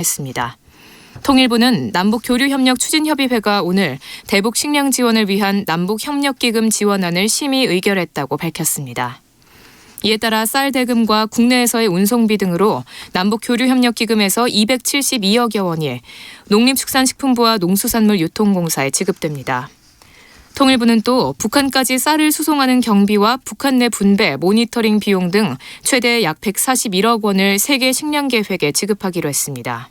했습니다. 통일부는 남북교류협력추진협의회가 오늘 대북 식량 지원을 위한 남북협력기금 지원안을 심의 의결했다고 밝혔습니다. 이에 따라 쌀 대금과 국내에서의 운송비 등으로 남북교류협력기금에서 272억여 원이 농림축산식품부와 농수산물유통공사에 지급됩니다. 통일부는 또 북한까지 쌀을 수송하는 경비와 북한 내 분배, 모니터링 비용 등 최대 약 141억 원을 세계 식량계획에 지급하기로 했습니다.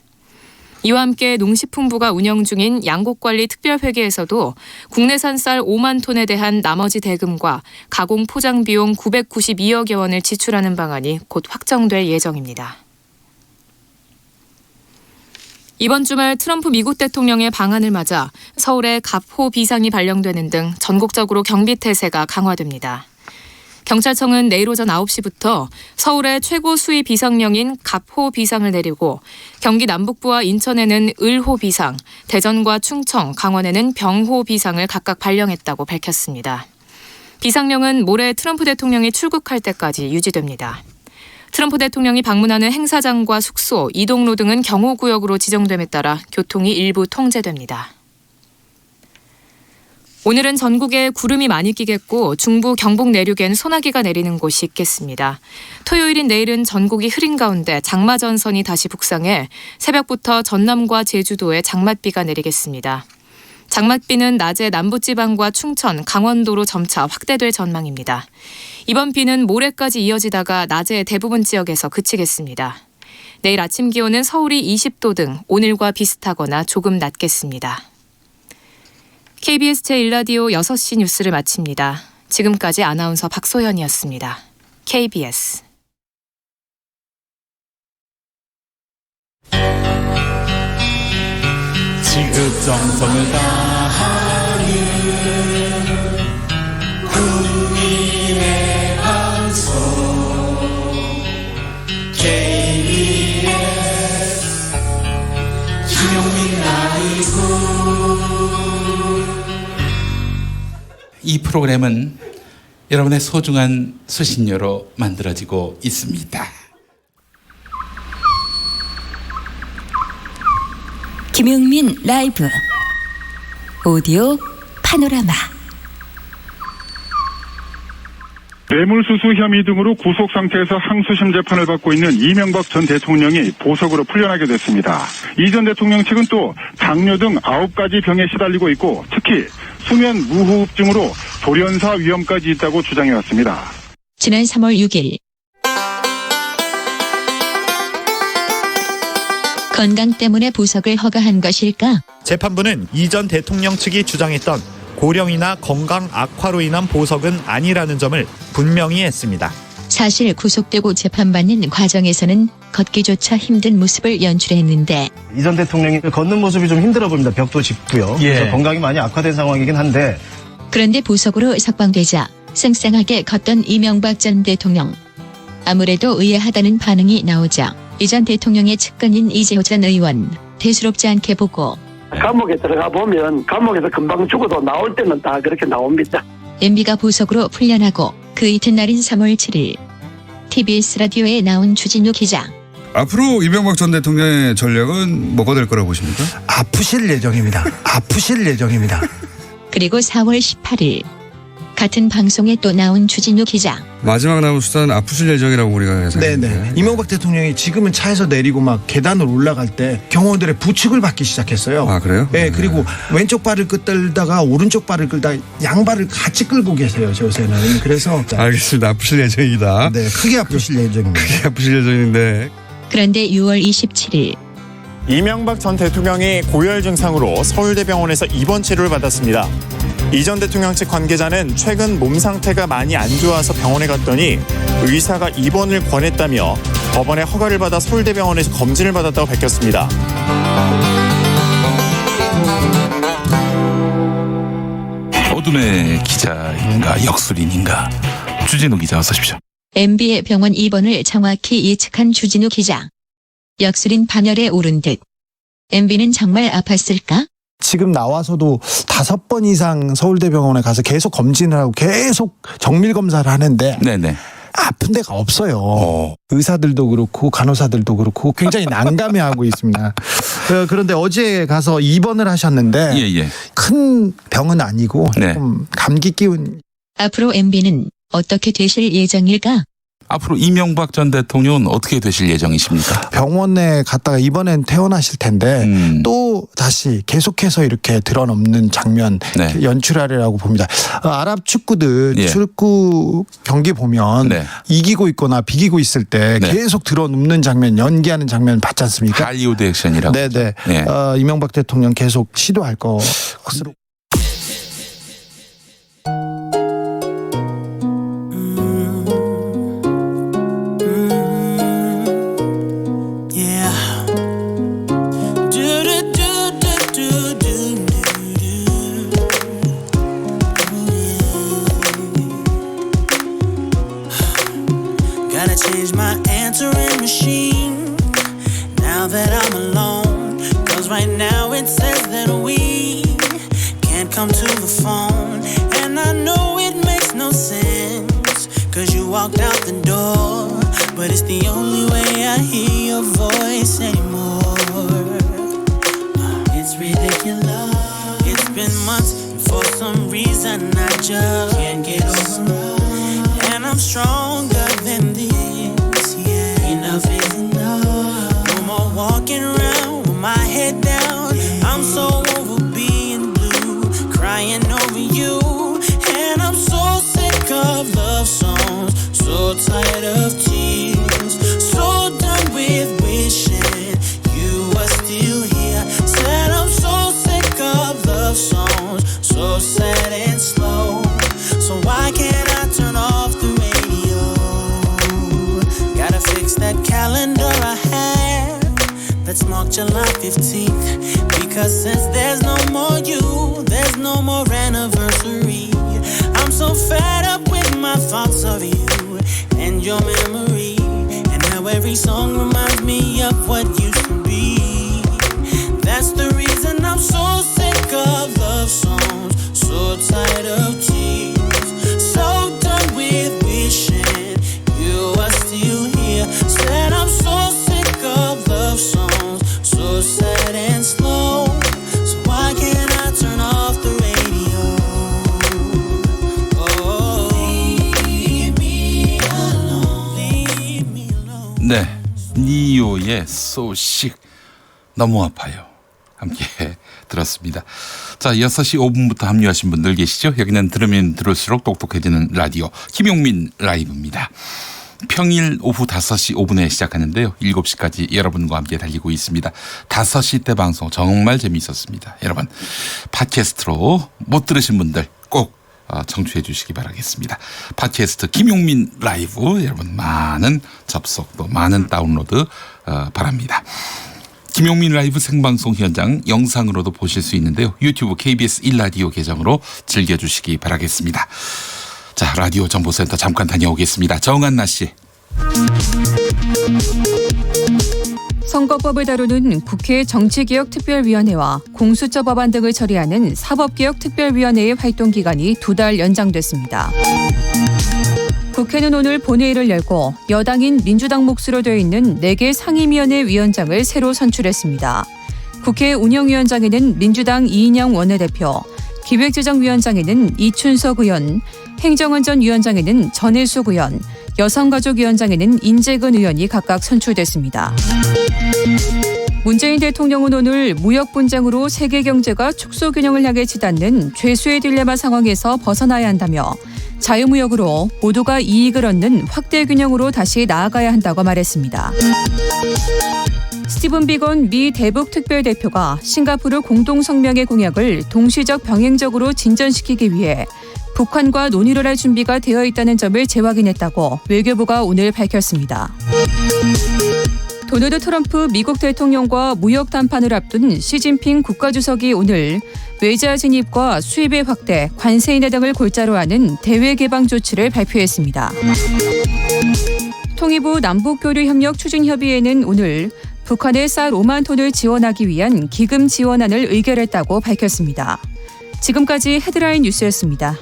이와 함께 농식품부가 운영 중인 양곡관리 특별회계에서도 국내산 쌀 5만 톤에 대한 나머지 대금과 가공 포장 비용 992억여 원을 지출하는 방안이 곧 확정될 예정입니다. 이번 주말 트럼프 미국 대통령의 방한을 맞아 서울에 갑호 비상이 발령되는 등 전국적으로 경비 태세가 강화됩니다. 경찰청은 내일 오전 9시부터 서울에 최고 수위 비상령인 갑호 비상을 내리고 경기 남북부와 인천에는 을호 비상, 대전과 충청, 강원에는 병호 비상을 각각 발령했다고 밝혔습니다. 비상령은 모레 트럼프 대통령이 출국할 때까지 유지됩니다. 트럼프 대통령이 방문하는 행사장과 숙소, 이동로 등은 경호구역으로 지정됨에 따라 교통이 일부 통제됩니다. 오늘은 전국에 구름이 많이 끼겠고 중부 경북 내륙엔 소나기가 내리는 곳이 있겠습니다. 토요일인 내일은 전국이 흐린 가운데 장마전선이 다시 북상해 새벽부터 전남과 제주도에 장맛비가 내리겠습니다. 장맛비는 낮에 남부지방과 충청, 강원도로 점차 확대될 전망입니다. 이번 비는 모레까지 이어지다가 낮에 대부분 지역에서 그치겠습니다. 내일 아침 기온은 서울이 20도 등 오늘과 비슷하거나 조금 낮겠습니다. KBS 제1라디오 6시 뉴스를 마칩니다. 지금까지 아나운서 박소연이었습니다. KBS 지극 정성을 다하는 국민의 방송 KBS 김용민 라이브. 이 프로그램은 여러분의 소중한 수신료로 만들어지고 있습니다. 김용민 라이브 오디오 파노라마. 뇌물수수 혐의 등으로 구속 상태에서 항소심 재판을 받고 있는 이명박 전 대통령이 보석으로 풀려나게 됐습니다. 이 전 대통령 측은 또 당뇨 등 9가지 병에 시달리고 있고 특히 수면 무호흡증으로 돌연사 위험까지 있다고 주장해왔습니다. 지난 3월 6일 건강 때문에 보석을 허가한 것일까? 재판부는 이 전 대통령 측이 주장했던 고령이나 건강 악화로 인한 보석은 아니라는 점을 분명히 했습니다. 사실 구속되고 재판받는 과정에서는 걷기조차 힘든 모습을 연출했는데 이 전 대통령이 걷는 모습이 좀 힘들어 보입니다. 벽도 짚고요. 그래서 건강이 많이 악화된 상황이긴 한데 그런데 보석으로 석방되자 쌩쌩하게 걷던 이명박 전 대통령. 아무래도 의아하다는 반응이 나오자 이 전 대통령의 측근인 이재호 전 의원 대수롭지 않게 보고 감옥에 들어가 보면 감옥에서 금방 죽어도 나올 때는 다 그렇게 나옵니다. MB가 보석으로 풀려나고 그 이튿날인 3월 7일 TBS 라디오에 나온 주진우 기자. 앞으로 이명박 전 대통령의 전략은 뭐가 될 거라고 보십니까? 아프실 예정입니다. 아프실 예정입니다. 그리고 4월 18일 같은 방송에 또 나온 주진우 기자. 마지막 남은 수단 아프실 예정이라고 우리가 예상했는데. 네네. 이명박 대통령이 지금은 차에서 내리고 막 계단을 올라갈 때 경호원들의 부축을 받기 시작했어요. 아 그래요? 네. 그리고 왼쪽 발을 끌다가 오른쪽 발을 끌다 양발을 같이 끌고 계세요. 요새는. 그래서 알겠습니다. 아프실 예정이다. 네, 크게 아프실 예정입니다. 크게 아프실 예정인데. 그런데 6월 27일 이명박 전 대통령이 고열 증상으로 서울대병원에서 입원 치료를 받았습니다. 이 전 대통령 측 관계자는 최근 몸 상태가 많이 안 좋아서 병원에 갔더니 의사가 입원을 권했다며 법원의 허가를 받아 서울대병원에서 검진을 받았다고 밝혔습니다. 어둠의 기자인가 역술인인가 주진우 기자 어서 오십시오. MB의 병원 입원을 정확히 예측한 주진우 기자. 역술인 반열에 오른 듯. MB는 정말 아팠을까? 지금 나와서도 5번 이상 서울대병원에 가서 계속 검진을 하고 계속 정밀 검사를 하는데 네네. 아픈 데가 없어요. 의사들도 그렇고 간호사들도 그렇고 굉장히 난감해하고 있습니다. 그런데 어제 가서 입원을 하셨는데 예. 큰 병은 아니고 네. 좀 감기 기운. 앞으로 MB는 어떻게 되실 예정일까? 앞으로 이명박 전 대통령은 어떻게 되실 예정이십니까? 병원에 갔다가 이번엔 퇴원하실 텐데 또 다시 계속해서 이렇게 드러넘는 장면 네. 연출하리라고 봅니다. 아랍 축구들 예. 축구 경기 보면 네. 이기고 있거나 비기고 있을 때 네. 계속 드러눕는 장면, 연기하는 장면 봤지 않습니까? 할리우드 액션이라고. 네네. 네. 이명박 대통령 계속 시도할 것으로. Gotta change my answering machine now that I'm alone. Cause right now it says that we can't come to the phone. And I know it makes no sense, cause you walked out the door. But it's the only way I hear your voice anymore. It's ridiculous. It's been months, and for some reason I just can't get over. And I'm stronger than this, yeah. Enough is enough. No more walking around with my head down. I'm so over being blue, crying over you. And I'm so sick of love songs, so tired of tears, so done with wishing you were still here. Said I'm so sick of love songs, so sad and slow. So why can't I turn off the radio? Gotta fix that calendar I have that's marked July 15th. Because since there's no more you, there's no more anniversary. I'm so fed up with my thoughts of you and your memory, and how every song reminds me of what used to be. That's the reason I'm so sick of love songs, so tired of tears, so done with wishing you are still here. Said I'm so sick of love songs, so sad and slow. So why can't I turn off the radio? Oh, leave me alone, leave me alone. 네, 니오의 So Sick, 너무 아파요. 함께 들었습니다. 자, 6시 5분부터 합류하신 분들 계시죠? 여기는 들으면 들을수록 똑똑해지는 라디오 김용민 라이브입니다. 평일 오후 5시 5분에 시작하는데요. 7시까지 여러분과 함께 달리고 있습니다. 5시 때 방송 정말 재미있었습니다. 여러분 팟캐스트로 못 들으신 분들 꼭 청취해 주시기 바라겠습니다. 팟캐스트 김용민 라이브 여러분 많은 접속 또 많은 다운로드 바랍니다. 김용민 라이브 생방송 현장 영상으로도 보실 수 있는데요. 유튜브 KBS 1라디오 계정으로 즐겨주시기 바라겠습니다. 자, 라디오 정보센터 잠깐 다녀오겠습니다. 정한나 씨. 선거법을 다루는 국회 정치개혁특별위원회와 공수처 법안 등을 처리하는 사법개혁특별위원회의 활동기간이 2달 연장됐습니다. 국회는 오늘 본회의를 열고 여당인 민주당 몫으로 되어 있는 4개 상임위원회 위원장을 새로 선출했습니다. 국회 운영위원장에는 민주당 이인영 원내대표, 기획재정위원장에는 이춘석 의원, 행정안전위원장에는 전혜숙 의원, 여성가족위원장에는 인재근 의원이 각각 선출됐습니다. 문재인 대통령은 오늘 무역 분쟁으로 세계 경제가 축소 균형을 향해 치닫는 죄수의 딜레마 상황에서 벗어나야 한다며 자유무역으로 모두가 이익을 얻는 확대 균형으로 다시 나아가야 한다고 말했습니다. 스티븐 비건 미 대북 특별대표가 싱가포르 공동성명의 공약을 동시적 병행적으로 진전시키기 위해 북한과 논의를 할 준비가 되어 있다는 점을 재확인했다고 외교부가 오늘 밝혔습니다. 도널드 트럼프 미국 대통령과 무역 담판을 앞둔 시진핑 국가주석이 오늘 외자 진입과 수입의 확대, 관세 인하 등을 골자로 하는 대외 개방 조치를 발표했습니다. 통일부 남북교류협력추진협의회는 오늘 북한에 쌀 5만 톤을 지원하기 위한 기금 지원안을 의결했다고 밝혔습니다. 지금까지 헤드라인 뉴스였습니다.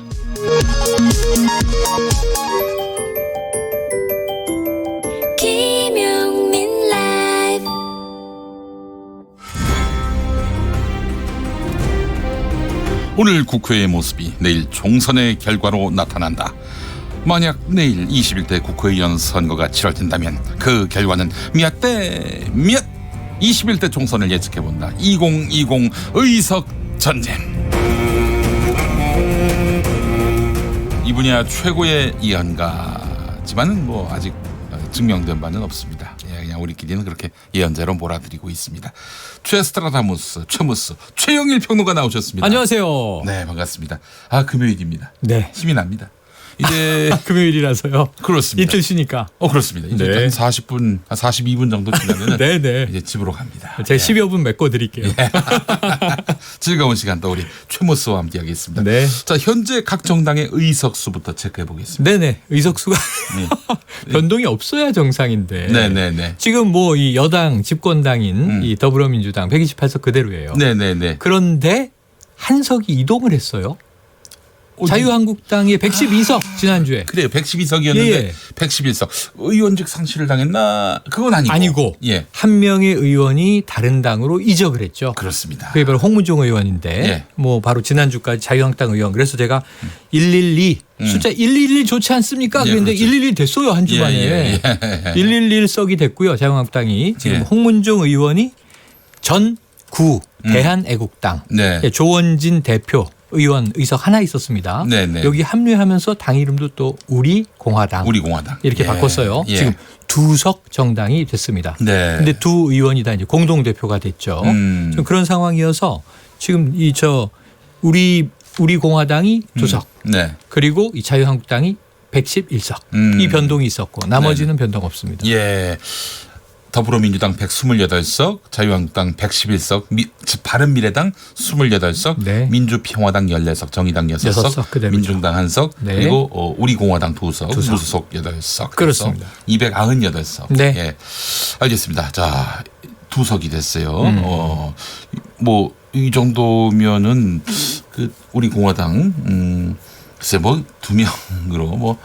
오늘 국회의 모습이 내일 총선의 결과로 나타난다. 만약 내일 21대 국회의원 선거가 치러진다면 그 결과는 몇 대 몇 21대 총선을 예측해본다. 2020 의석 전쟁. 이 분야 최고의 예언가지만은 뭐 아직 증명된 바는 없습니다. 그냥 우리끼리는 그렇게 예언자로 몰아드리고 있습니다. 최스트라다무스, 최무스, 최영일 평론가 나오셨습니다. 안녕하세요. 네, 반갑습니다. 아, 금요일입니다. 네. 힘이 납니다. 이제 금요일이라서요. 그렇습니다. 이틀 쉬니까. 그렇습니다. 이제 네. 한 40분, 42분 정도 지나면 네네. 이제 집으로 갑니다. 제가 10여 분 메꿔드릴게요. 즐거운 시간 또 우리 최모스와 함께하겠습니다. 네. 자, 현재 각 정당의 의석수부터 체크해 보겠습니다. 네네. 의석수가 변동이 없어야 정상인데. 네네네. 지금 뭐 이 여당 집권당인 이 더불어민주당 128석 그대로예요. 네네네. 그런데 한 석이 이동을 했어요. 자유한국당이 112석 지난주에. 그래요. 112석이었는데 예. 111석. 의원직 상실을 당했나? 그건 아니고. 예. 한 명의 의원이 다른 당으로 이적을 했죠. 그렇습니다. 그게 바로 홍문종 의원인데 예. 뭐 바로 지난주까지 자유한국당 의원. 그래서 제가 112 숫자 111 좋지 않습니까? 예, 그런데 그렇죠. 111 됐어요. 한 주만에. 예. 111석이 됐고요. 자유한국당이 지금 예. 홍문종 의원이 전구 대한애국당 네. 조원진 대표 의원 의석 하나 있었습니다. 네네. 여기 합류하면서 당 이름도 또 우리공화당 우리공화당. 이렇게 예. 바꿨어요. 예. 지금 두 석 정당이 됐습니다. 네. 근데 두 의원이 다 이제 공동 대표가 됐죠. 지금 그런 상황이어서 지금 우리 공화당이 두 석, 네. 그리고 이 자유한국당이 111석 이 변동이 있었고 나머지는 변동 없습니다. 예. 더불어민주당 128석, 자유한국당 111석, 바른미래당 28석, 네. 민주평화당 14석, 정의당 6석, 6석 그대로죠. 민중당 1석, 네. 그리고 우리공화당 2석, 두 석. 무소속 8석. 그렇습니다. 298석. 네. 예. 알겠습니다. 자, 2석이 됐어요. 뭐 이 정도면은 그 우리 공화당 글쎄 뭐 2명으로 뭐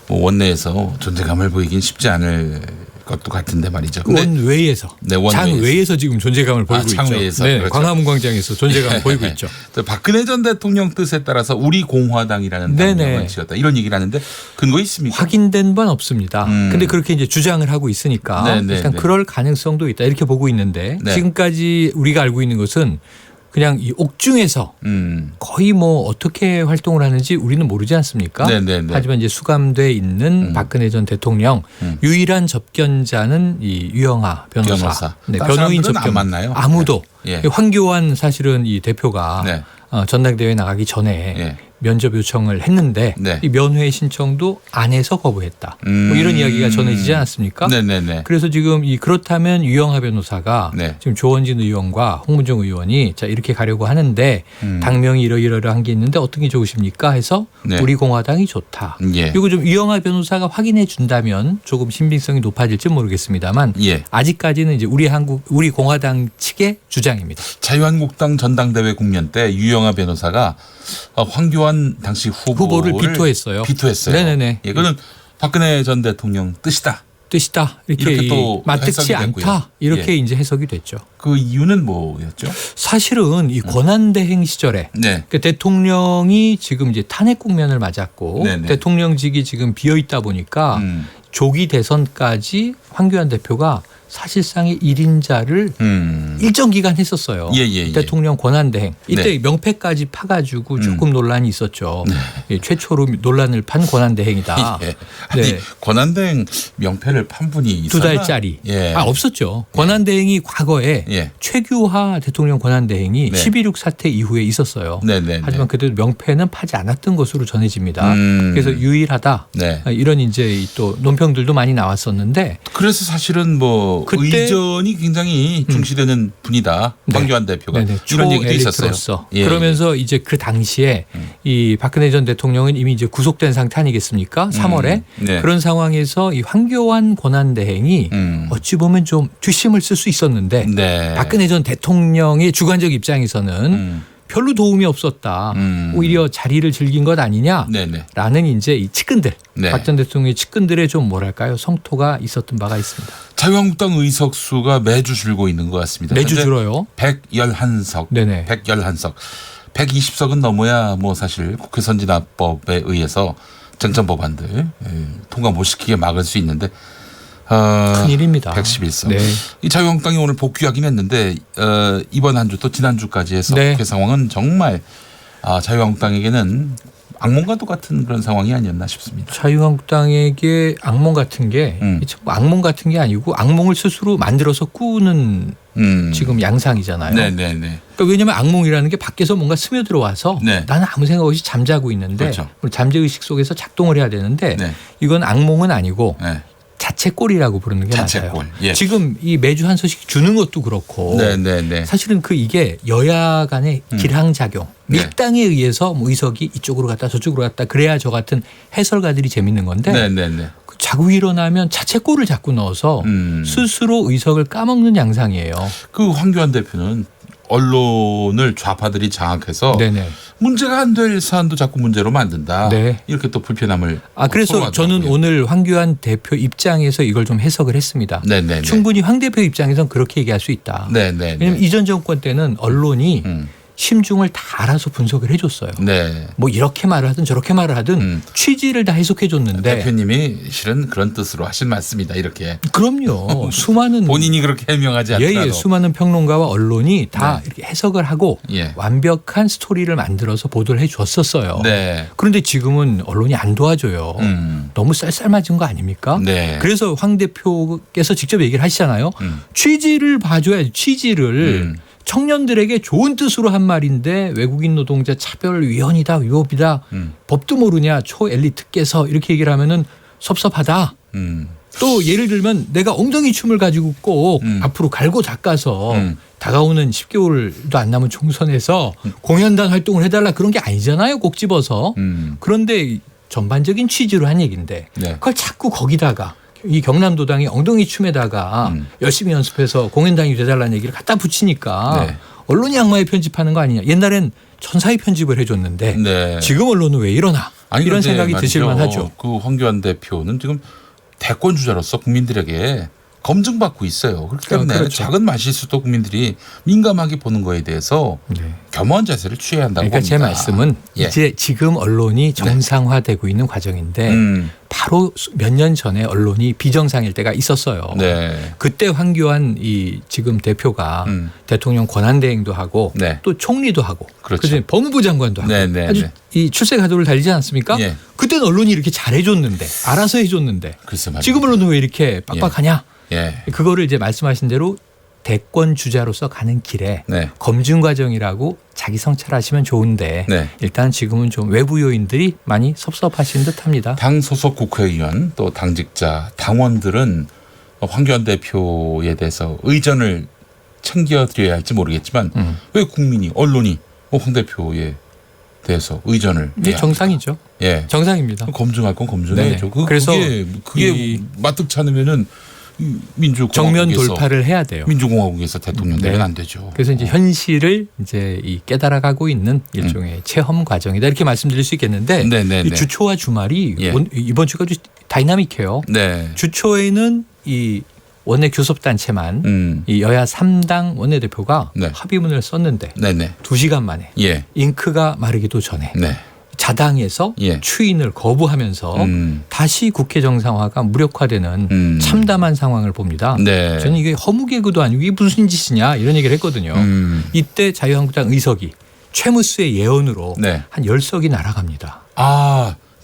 원내에서 존재감을 보이긴 쉽지 않을 것도 같은데 말이죠. 근데 원외에서, 네, 원외에서. 장외에서 지금 존재감을 보이고 있죠. 장외에서. 네, 그렇죠. 광화문 광장에서 존재감을 보이고 있죠. 박근혜 전 대통령 뜻에 따라서 우리 공화당이라는 네네. 당명을 지었다. 이런 얘기를 하는데 근거 있습니까? 확인된 건 없습니다. 근데 그렇게 이제 주장을 하고 있으니까 네네, 일단 네. 그럴 가능성도 있다 이렇게 보고 있는데 네. 지금까지 우리가 알고 있는 것은 그냥 이 옥중에서 거의 뭐 어떻게 활동을 하는지 우리는 모르지 않습니까? 네네네. 하지만 이제 수감돼 있는 박근혜 전 대통령 유일한 접견자는 이 유영하 변호사. 네, 다른 변호인 사람들은 접견 안 만나요? 아무도. 예. 황교안 사실은 이 대표가 네. 전당대회 나가기 전에 예. 면접 요청을 했는데 네. 이 면회 신청도 안 해서 거부했다. 뭐 이런 이야기가 전해지지 않았습니까? 네네네. 그래서 지금 그렇다면 유영하 변호사가 네. 지금 조원진 의원과 홍문종 의원이 자 이렇게 가려고 하는데 당명이 이러이러한 게 있는데 어떤 게 좋으십니까? 해서 네. 우리 공화당이 좋다. 예. 이거 좀 유영하 변호사가 확인해 준다면 조금 신빙성이 높아질지 모르겠습니다만 예. 아직까지는 이제 우리 공화당 측의 주장입니다. 자유한국당 전당대회 국면 때 유영하 변호사가 황교안 당시 후보를 비토했어요. 비토했어요. 네네네. 예, 그는 박근혜 전 대통령 뜻이다. 이렇게 또 맞득치 해석이 됐고요. 않다. 이렇게 예. 이제 해석이 됐죠. 그 이유는 뭐였죠? 사실은 이 권한대행 시절에 네. 그 대통령이 지금 이제 탄핵 국면을 맞았고 네네. 대통령직이 지금 비어 있다 보니까 조기 대선까지 황교안 대표가 사실상의 1인자를 일정 기간 했었어요. 예. 대통령 권한대행. 이때 네. 명패까지 파가지고 조금 논란이 있었죠. 예, 최초로 논란을 판 권한대행이다. 예. 아니 네. 권한대행 명패를 판 분이 있었나? 2달짜리. 예. 없었죠. 권한대행이 과거에 예. 최규하 대통령 권한대행이 네. 12.6 사태 이후에 있었어요. 네네. 하지만 그때도 명패는 파지 않았던 것으로 전해집니다. 음. 그래서 유일하다. 네. 이런 이제 또 논평들도 많이 나왔었는데 그래서 사실은 뭐 그때 의전이 굉장히 중시되는 분이다. 황교안 대표가 네네. 이런 얘기도 초엘리트로서. 있었어요. 예. 그러면서 이제 그 당시에 이 박근혜 전 대통령은 이미 이제 구속된 상태 아니겠습니까? 3월에 네. 그런 상황에서 이 황교안 권한대행이 어찌 보면 좀 뒷심을 쓸 수 있었는데 네. 박근혜 전 대통령의 주관적 입장에서는 별로 도움이 없었다. 오히려 자리를 즐긴 것 아니냐라는 네네. 이제 이 측근들, 네. 박 전 대통령의 측근들의 좀 뭐랄까요 성토가 있었던 바가 있습니다. 자유한국당 의석수가 매주 줄고 있는 것 같습니다. 매주 현재 줄어요. 111석. 네네. 111석. 120석은 넘어야 뭐 사실 국회 선진화법에 의해서 쟁점 법안들 통과 못 시키게 막을 수 있는데 큰일입니다. 111석. 네. 이 자유한국당이 오늘 복귀하긴 했는데 이번 한 주 또 지난주까지 해서 네. 국회 상황은 정말 자유한국당에게는 악몽과 똑같은 그런 상황이 아니었나 싶습니다. 자유한국당에게 악몽 같은 게 악몽 같은 게 아니고 악몽을 스스로 만들어서 꾸는 지금 양상이잖아요. 네네네. 그러니까 왜냐하면 악몽이라는 게 밖에서 뭔가 스며들어와서 네. 나는 아무 생각 없이 잠자고 있는데 그렇죠. 잠재의식 속에서 작동을 해야 되는데 네. 이건 악몽은 아니고 네. 자책골이라고 부르는 게 자책골. 맞아요. 예. 지금 이 매주 한 소식 주는 것도 그렇고 네네네. 사실은 이게 여야 간의 기량작용 네. 밀당에 의해서 뭐 의석이 이쪽으로 갔다 저쪽으로 갔다 그래야 저 같은 해설가들이 재밌는 건데 네네네. 자고 일어나면 자책골을 자꾸 넣어서 스스로 의석을 까먹는 양상이에요. 그 황교안 대표는 언론을 좌파들이 장악해서 네네. 문제가 안 될 사안도 자꾸 문제로 만든다. 네. 이렇게 또 불편함을 그래서 토로하더라고요. 저는 오늘 황교안 대표 입장에서 이걸 좀 해석을 했습니다. 네네네. 충분히 황 대표 입장에서는 그렇게 얘기할 수 있다. 네네. 왜냐하면 이전 정권 때는 언론이 심중을 다 알아서 분석을 해줬어요. 네. 뭐 이렇게 말을 하든 저렇게 말을 하든 취지를 다 해석해줬는데 대표님이 실은 그런 뜻으로 하신 말씀이다 이렇게. 그럼요. 수많은 본인이 그렇게 해명하지 않더라도. 예, 수많은 평론가와 언론이 다 네. 이렇게 해석을 하고 예. 완벽한 스토리를 만들어서 보도를 해줬었어요. 네. 그런데 지금은 언론이 안 도와줘요. 너무 쌀쌀맞은 거 아닙니까? 네. 그래서 황 대표께서 직접 얘기를 하시잖아요. 취지를 봐줘야지. 취지를 청년들에게 좋은 뜻으로 한 말인데 외국인 노동자 차별위헌이다 위법이다 법도 모르냐 초엘리트께서 이렇게 얘기를 하면은 섭섭하다. 또 예를 들면 내가 엉덩이 춤을 가지고 꼭 앞으로 갈고 닦아서 다가오는 10개월도 안 남은 총선에서 공연단 활동을 해달라 그런 게 아니잖아요. 꼭 집어서. 그런데 전반적인 취지로 한 얘기인데 네. 그걸 자꾸 거기다가 이 경남도당이 엉덩이 춤에다가 열심히 연습해서 공연단이 돼달라는 얘기를 갖다 붙이니까 네. 언론이 악마에 편집하는 거 아니냐. 옛날엔 천사의 편집을 해줬는데 네. 지금 언론은 왜 이러나 이런 근데 생각이 말이죠. 드실만 하죠. 그 황교안 대표는 지금 대권 주자로서 국민들에게 검증받고 있어요. 그렇기 때문에 그렇죠. 작은 말실수도 국민들이 민감하게 보는 거에 대해서 겸허한 자세를 취해야 한다고 그러니까 봅니다. 제 말씀은 예. 이제 지금 언론이 정상화되고 있는 과정인데 바로 몇 년 전에 언론이 비정상일 때가 있었어요. 네. 그때 황교안 이 지금 대표가 대통령 권한대행도 하고 네. 또 총리도 하고 그렇죠. 그다음에 법무부 장관도 하고 네, 네, 아주 네. 이 출세가도를 달리지 않습니까? 예. 그때는 언론이 이렇게 잘해줬는데 알아서 해줬는데 글쎄 말입니다. 지금 언론은 왜 이렇게 빡빡하냐? 예. 그거를 이제 말씀하신 대로 대권 주자로서 가는 길에 네. 검증 과정이라고 자기 성찰하시면 좋은데 네. 일단 지금은 좀 외부 요인들이 많이 섭섭하신 듯합니다. 당 소속 국회의원 또 당직자 당원들은 황교안 대표에 대해서 의전을 챙겨드려야 할지 모르겠지만 왜 국민이 언론이 황 대표에 대해서 의전을 이게 해야 정상이죠. 예. 정상입니다. 검증할 건 검증해야죠. 네. 그래서 그게 이 마뜩치 않으면은 정면 민주공화국에서 돌파를 해야 돼요. 민주공화국에서 대통령 되면 네. 안 되죠. 그래서 이제 현실을 이제 이 깨달아가고 있는 일종의 체험 과정이다 이렇게 말씀드릴 수 있겠는데 네네네. 이 주초와 주말이 예. 이번 주가 아주 다이나믹해요. 네. 주초에는 이 원내 교섭단체만 이 여야 3당 원내대표가 네. 합의문을 썼는데 네네. 2시간 만에 예. 잉크가 마르기도 전에 네. 자당에서 예. 추인을 거부하면서 다시 국회 정상화가 무력화되는 참담한 상황을 봅니다. 네. 저는 이게 허무개그도 아니고 이게 무슨 짓이냐 이런 얘기를 했거든요. 이때 자유한국당 의석이 최무수의 예언으로 네. 한 10석이 날아갑니다.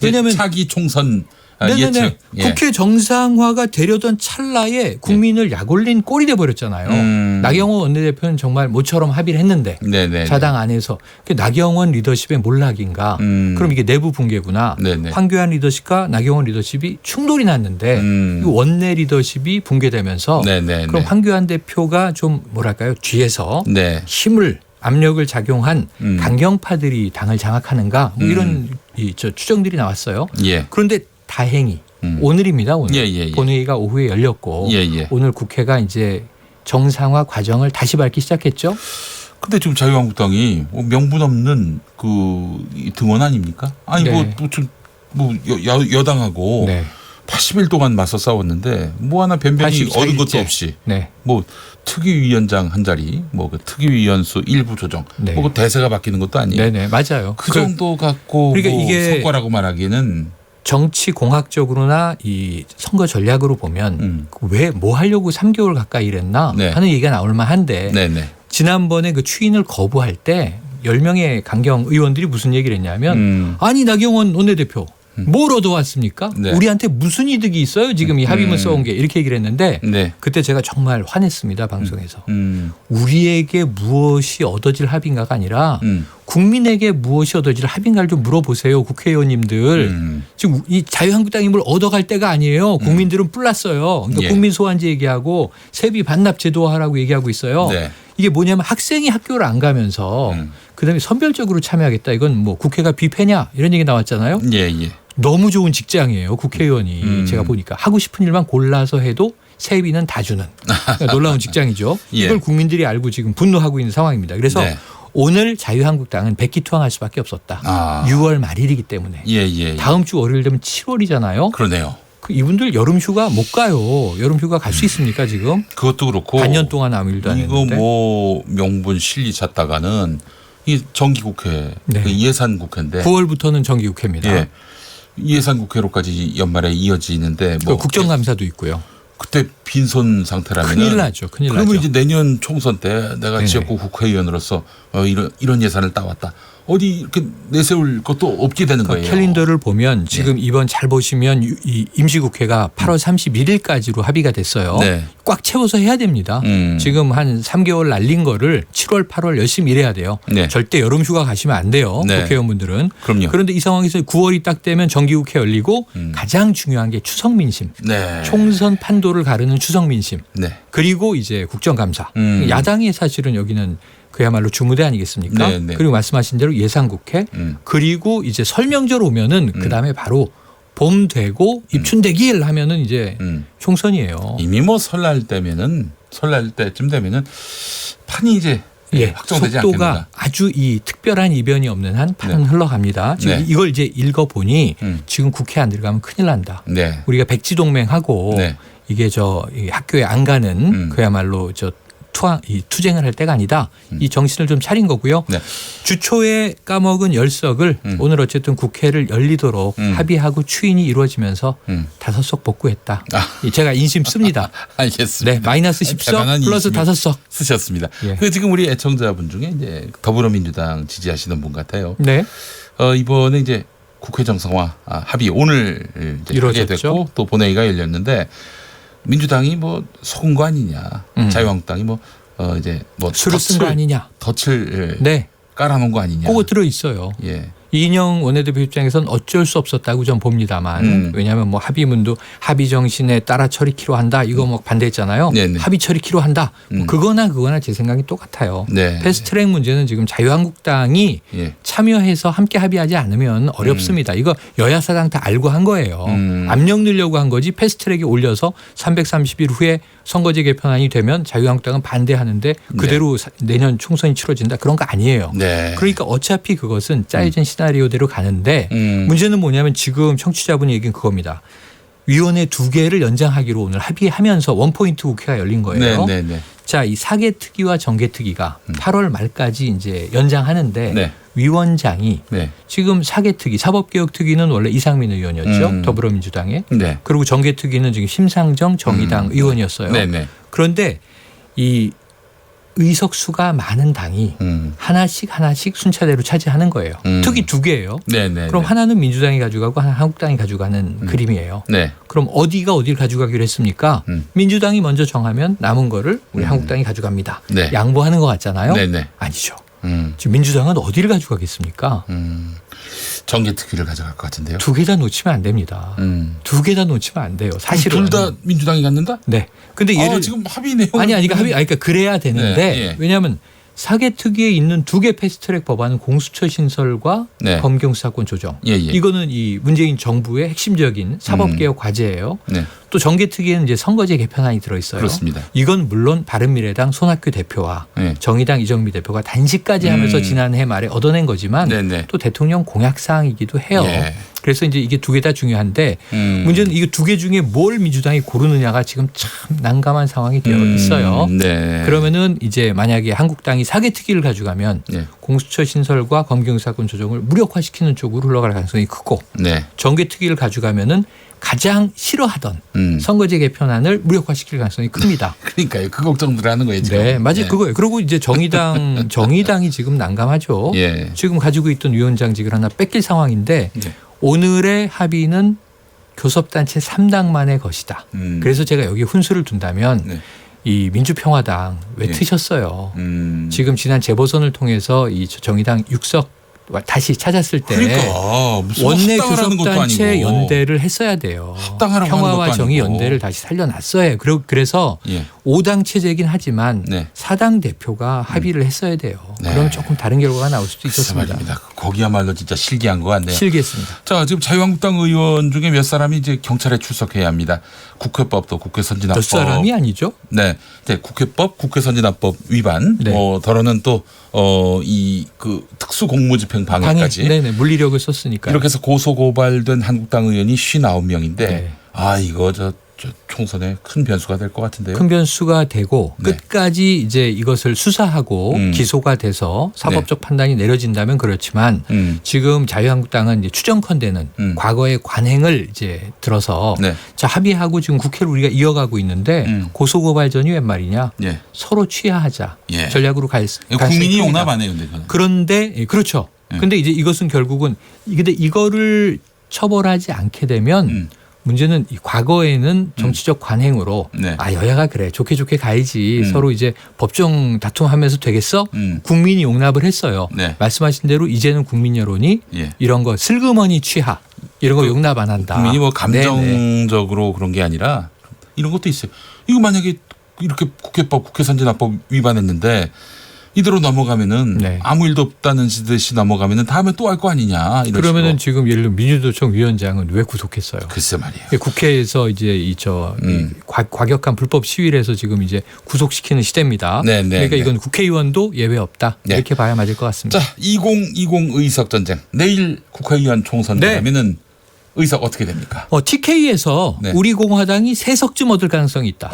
왜냐하면 차기 총선 네네네. 예측. 예. 국회 정상화가 되려던 찰나에 국민을 약올린 꼴이 돼버렸잖아요. 나경원 원내대표는 정말 모처럼 합의를 했는데 네네. 자당 안에서 나경원 리더십의 몰락인가. 그럼 이게 내부 붕괴구나. 네네. 황교안 리더십과 나경원 리더십이 충돌이 났는데 이 원내 리더십이 붕괴되면서 네네네. 그럼 황교안 대표가 좀 뭐랄까요 뒤에서 네. 힘을 압력을 작용한 강경파들이 당을 장악하는가 뭐 이런 추정들이 나왔어요. 예. 그런데 다행히 오늘입니다. 오늘 예. 본회의가 오후에 열렸고 예. 오늘 국회가 이제 정상화 과정을 다시 밟기 시작했죠. 근데 지금 자유한국당이 명분 없는 그 등원 아닙니까? 아니 네. 여당하고 네. 80일 동안 맞서 싸웠는데 뭐 하나 변변히 84일째. 얻은 것도 없이 네. 뭐 특위위원장 한 자리, 뭐 그 특위위원수 일부 조정, 네. 뭐 그 대세가 바뀌는 것도 아니에요. 네네 맞아요. 그 정도 갖고 그러니까 뭐 이게 성과라고 말하기는 정치 공학적으로나 이 선거 전략으로 보면 왜 뭐 하려고 3개월 가까이 일했나 네. 하는 얘기가 나올 만한데 네네. 지난번에 그 추인을 거부할 때 10명의 강경 의원들이 무슨 얘기를 했냐면 아니 나경원 원내대표 뭘 얻어왔습니까? 네. 우리한테 무슨 이득이 있어요? 지금 이 합의문 써온 게 이렇게 얘기를 했는데 네. 그때 제가 정말 화냈습니다. 방송에서. 음. 우리에게 무엇이 얻어질 합의인가가 아니라 음. 국민에게 무엇이 얻어질 합의인가를 좀 물어보세요. 국회의원님들. 지금 이 자유한국당이 뭘 얻어갈 때가 아니에요. 국민들은 뿔났어요. 그러니까 예. 국민 소환제 얘기하고 세비 반납 제도화라고 얘기하고 있어요. 네. 이게 뭐냐면 학생이 학교를 안 가면서 그다음에 선별적으로 참여하겠다. 이건 뭐 국회가 뷔페냐 이런 얘기 나왔잖아요. 예, 예. 너무 좋은 직장이에요. 국회의원이 제가 보니까 하고 싶은 일만 골라서 해도 세비는 다 주는 그러니까 놀라운 직장이죠. 예. 이걸 국민들이 알고 지금 분노하고 있는 상황입니다. 그래서 네. 오늘 자유한국당은 백기투항할 수밖에 없었다. 아. 6월 말일이기 때문에. 예, 예. 예. 다음 주 월요일 되면 7월이잖아요. 그러네요. 이분들 여름휴가 못 가요. 여름휴가 갈 수 있습니까 지금? 그것도 그렇고 반년 동안 아무 일도 안 이거 했는데. 뭐 명분 실리 찾다가는 이 정기국회 네. 그 예산국회인데 9월부터는 정기국회입니다. 예. 예산국회로까지 연말에 이어지는데 뭐 국정감사도 있고요. 그때 빈손 상태라면 큰일 나죠. 큰일 그러면 나죠. 이제 내년 총선 때 내가 네네. 지역구 국회의원으로서 이런 예산을 따왔다. 어디 이렇게 내세울 것도 없게 되는 거예요. 캘린더를 보면 지금 이번 잘 보시면 이 임시국회가 8월 31일까지로 합의가 됐어요. 네. 꽉 채워서 해야 됩니다. 지금 한 3개월 날린 거를 7월, 8월 열심히 일해야 돼요. 네. 절대 여름휴가 가시면 안 돼요. 네. 국회의원분들은. 그럼요. 그런데 이 상황에서 9월이 딱 되면 정기국회 열리고 가장 중요한 게 추석민심. 네. 총선 판도를 가르는 추석민심. 네. 그리고 이제 국정감사. 야당이 사실은 여기는 그야말로 주무대 아니겠습니까? 네, 네. 그리고 말씀하신 대로 예산국회 그리고 이제 설명절 오면은 그다음에 바로 봄 되고 입춘대기일 하면은 이제 총선이에요. 이미 뭐 설날 때쯤 되면은 판이 이제 예, 확정되지 속도가 않겠는가. 아주 이 특별한 이변이 없는 한 판은 네. 흘러갑니다. 지금 네. 이걸 이제 읽어보니 지금 국회 안 들어가면 큰일 난다. 네. 우리가 백지동맹하고 네. 이게 이 학교에 안 가는 그야말로 투쟁을 할 때가 아니다. 이 정신을 좀 차린 거고요. 네. 주초에 까먹은 열석을 오늘 어쨌든 국회를 열리도록 합의하고 추인이 이루어지면서 5석 복구했다. 제가 인심 씁니다. 알겠습니다. 네, 마이너스 10석 대단한 플러스 인심을 5석. 쓰셨습니다. 예. 그 지금 우리 애청자분 중에 이제 더불어민주당 지지하시는 분 같아요. 네. 이번에 이제 국회 정상화 합의 오늘 이제 하게 이루어졌죠. 됐고 또 본회의가 열렸는데 민주당이 뭐 속은 거 아니냐, 자유한국당이 뭐 이제 뭐 술을 쓴 거 아니냐. 덫을 네. 깔아놓은 거 아니냐. 그거 들어 있어요. 예. 이인영 원내대표 입장에서는 어쩔 수 없었다고 전 봅니다만 왜냐하면 뭐 합의문도 합의 정신에 따라 처리키로 한다 이거 뭐 반대했잖아요. 네네. 합의 처리키로 한다. 뭐 그거나 제 생각이 똑같아요. 네. 패스트트랙 문제는 지금 자유한국당이 예. 참여해서 함께 합의하지 않으면 어렵습니다. 이거 여야 사당 다 알고 한 거예요. 압력 넣으려고 한 거지 패스트트랙에 올려서 330일 후에 선거제 개편안이 되면 자유한국당은 반대하는데 그대로 내년 총선이 치러진다 그런 거 아니에요. 네. 그러니까 어차피 그것은 짜여진 시나리오대로 가는데 문제는 뭐냐면 지금 청취자분이 얘기한 그겁니다. 위원회 2개를 연장하기로 오늘 합의하면서 원포인트 국회가 열린 거예요. 네, 네, 네. 자, 이 사개특위와 정개특위가 8월 말까지 이제 연장하는데 네. 위원장이 네. 지금 사개특위 사법개혁특위는 원래 이상민 의원이었죠. 더불어민주당의. 네. 그리고 정개특위는 지금 심상정 정의당 의원이었어요. 네, 네. 그런데 이 의석수가 많은 당이 하나씩 순차대로 차지하는 거예요. 특위 2개예요. 네, 네. 그럼 네. 하나는 민주당이 가져가고 하나는 한국당이 가져가는 그림이에요. 네. 그럼 어디가 어디를 가져가기로 했습니까? 민주당이 먼저 정하면 남은 거를 우리 한국당이 가져갑니다. 네. 양보하는 것 같잖아요. 네, 네. 아니죠. 지금 민주당은 어디를 가져가겠습니까? 정개특위를 가져갈 것 같은데요. 2개 다 놓치면 안 됩니다. 2개 다 놓치면 안 돼요. 사실은. 둘 다 민주당이 갖는다? 네. 근데 얘를 지금 합의 내용 그러니까 그래야 되는데 네, 예. 왜냐하면 사개특위에 있는 2개 패스트트랙 법안은 공수처 신설과 네. 검경수사권 조정. 예, 예. 이거는 이 문재인 정부의 핵심적인 사법개혁 과제예요. 네. 또 정개특위에는 이제 선거제 개편안이 들어있어요. 그렇습니다. 이건 물론 바른미래당 손학규 대표와 네. 정의당 이정미 대표가 단식까지 하면서 지난해 말에 얻어낸 거지만 네네. 또 대통령 공약 사항이기도 해요. 예. 그래서 이제 이게 두 개 다 중요한데 문제는 이 두 개 중에 뭘 민주당이 고르느냐가 지금 참 난감한 상황이 되어 있어요. 네. 그러면은 이제 만약에 한국당이 사개특위를 가져가면 네. 공수처 신설과 검경수사권 조정을 무력화시키는 쪽으로 흘러갈 가능성이 크고 네. 정개특위를 가져가면은 가장 싫어하던 선거제 개편안을 무력화시킬 가능성이 큽니다. 그러니까요. 그 걱정들 하는 거예요. 지금. 네, 맞아요. 그거예요. 그리고 이제 정의당이 지금 난감하죠. 예. 지금 가지고 있던 위원장직을 하나 뺏길 상황인데 네. 오늘의 합의는 교섭단체 3당만의 것이다. 그래서 제가 여기 훈수를 둔다면 네. 이 민주평화당 왜 네. 트셨어요? 지금 지난 재보선을 통해서 이 정의당 6석 다시 찾았을 때 그러니까 무슨 원내 합당하라는 것도 교섭단체 아니고. 연대를 했어야 돼요. 합당하라고 하는 평화와 것도 정의 아니고. 연대를 다시 살려놨어야. 그래서 예. 5당 체제이긴 하지만 네. 4당 대표가 합의를 했어야 돼요. 네. 그러면 조금 다른 결과가 나올 수도 글쎄 있었습니다. 말입니다. 거기야말로 진짜 실기한 것 같네요. 실기했습니다. 자, 지금 자유한국당 의원 중에 몇 사람이 이제 경찰에 출석해야 합니다. 국회법도 국회선진화법. 몇 사람이 아니죠? 네. 네. 국회법, 국회선진화법 위반. 네. 더러는 또 이 그 특수공무집행 방해까지. 네네 물리력을 썼으니까. 이렇게 해서 고소 고발된 한국당 의원이 59명인데 네. 아 이거 저 총선에 큰 변수가 될 것 같은데요. 큰 변수가 되고 네. 끝까지 이제 이것을 수사하고 기소가 돼서 사법적 판단이 내려진다면 그렇지만 지금 자유한국당은 이제 추정컨대는 과거의 관행을 이제 들어서 네. 자 합의하고 지금 국회를 우리가 이어가고 있는데 고소고발전이 웬 말이냐 예. 서로 취하하자 예. 전략으로 갈 국민이 수 용납 안 해요, 근데 그거는. 그런데 예, 그렇죠. 근데 이제 이것은 결국은 근데 이거를 처벌하지 않게 되면 문제는 이 과거에는 정치적 관행으로 네. 아 여야가 그래 좋게 가야지 서로 이제 법정 다툼하면서 되겠어 국민이 용납을 했어요. 네. 말씀하신 대로 이제는 국민 여론이 예. 이런 거 슬그머니 취하 이런 거 용납 안 한다. 국민이 뭐 네네. 감정적으로 그런 게 아니라 이런 것도 있어요. 이거 만약에 이렇게 국회법, 국회선진화법 위반했는데 이대로 넘어가면은 네. 아무 일도 없다는 듯이 넘어가면은 다음에 또 할 거 아니냐. 이런 그러면은 식으로. 지금 예를 들어 민주노총 위원장은 왜 구속했어요? 글쎄 말이에요. 국회에서 이제 이 과격한 불법 시위를 해서 지금 이제 구속시키는 시대입니다. 네, 네, 그러니까 네. 이건 국회의원도 예외 없다. 네. 이렇게 봐야 맞을 것 같습니다. 자, 2020 의석 전쟁. 내일 국회의원 총선 네. 되면은 의석 어떻게 됩니까? TK에서 네. 우리 공화당이 3석쯤 얻을 가능성이 있다.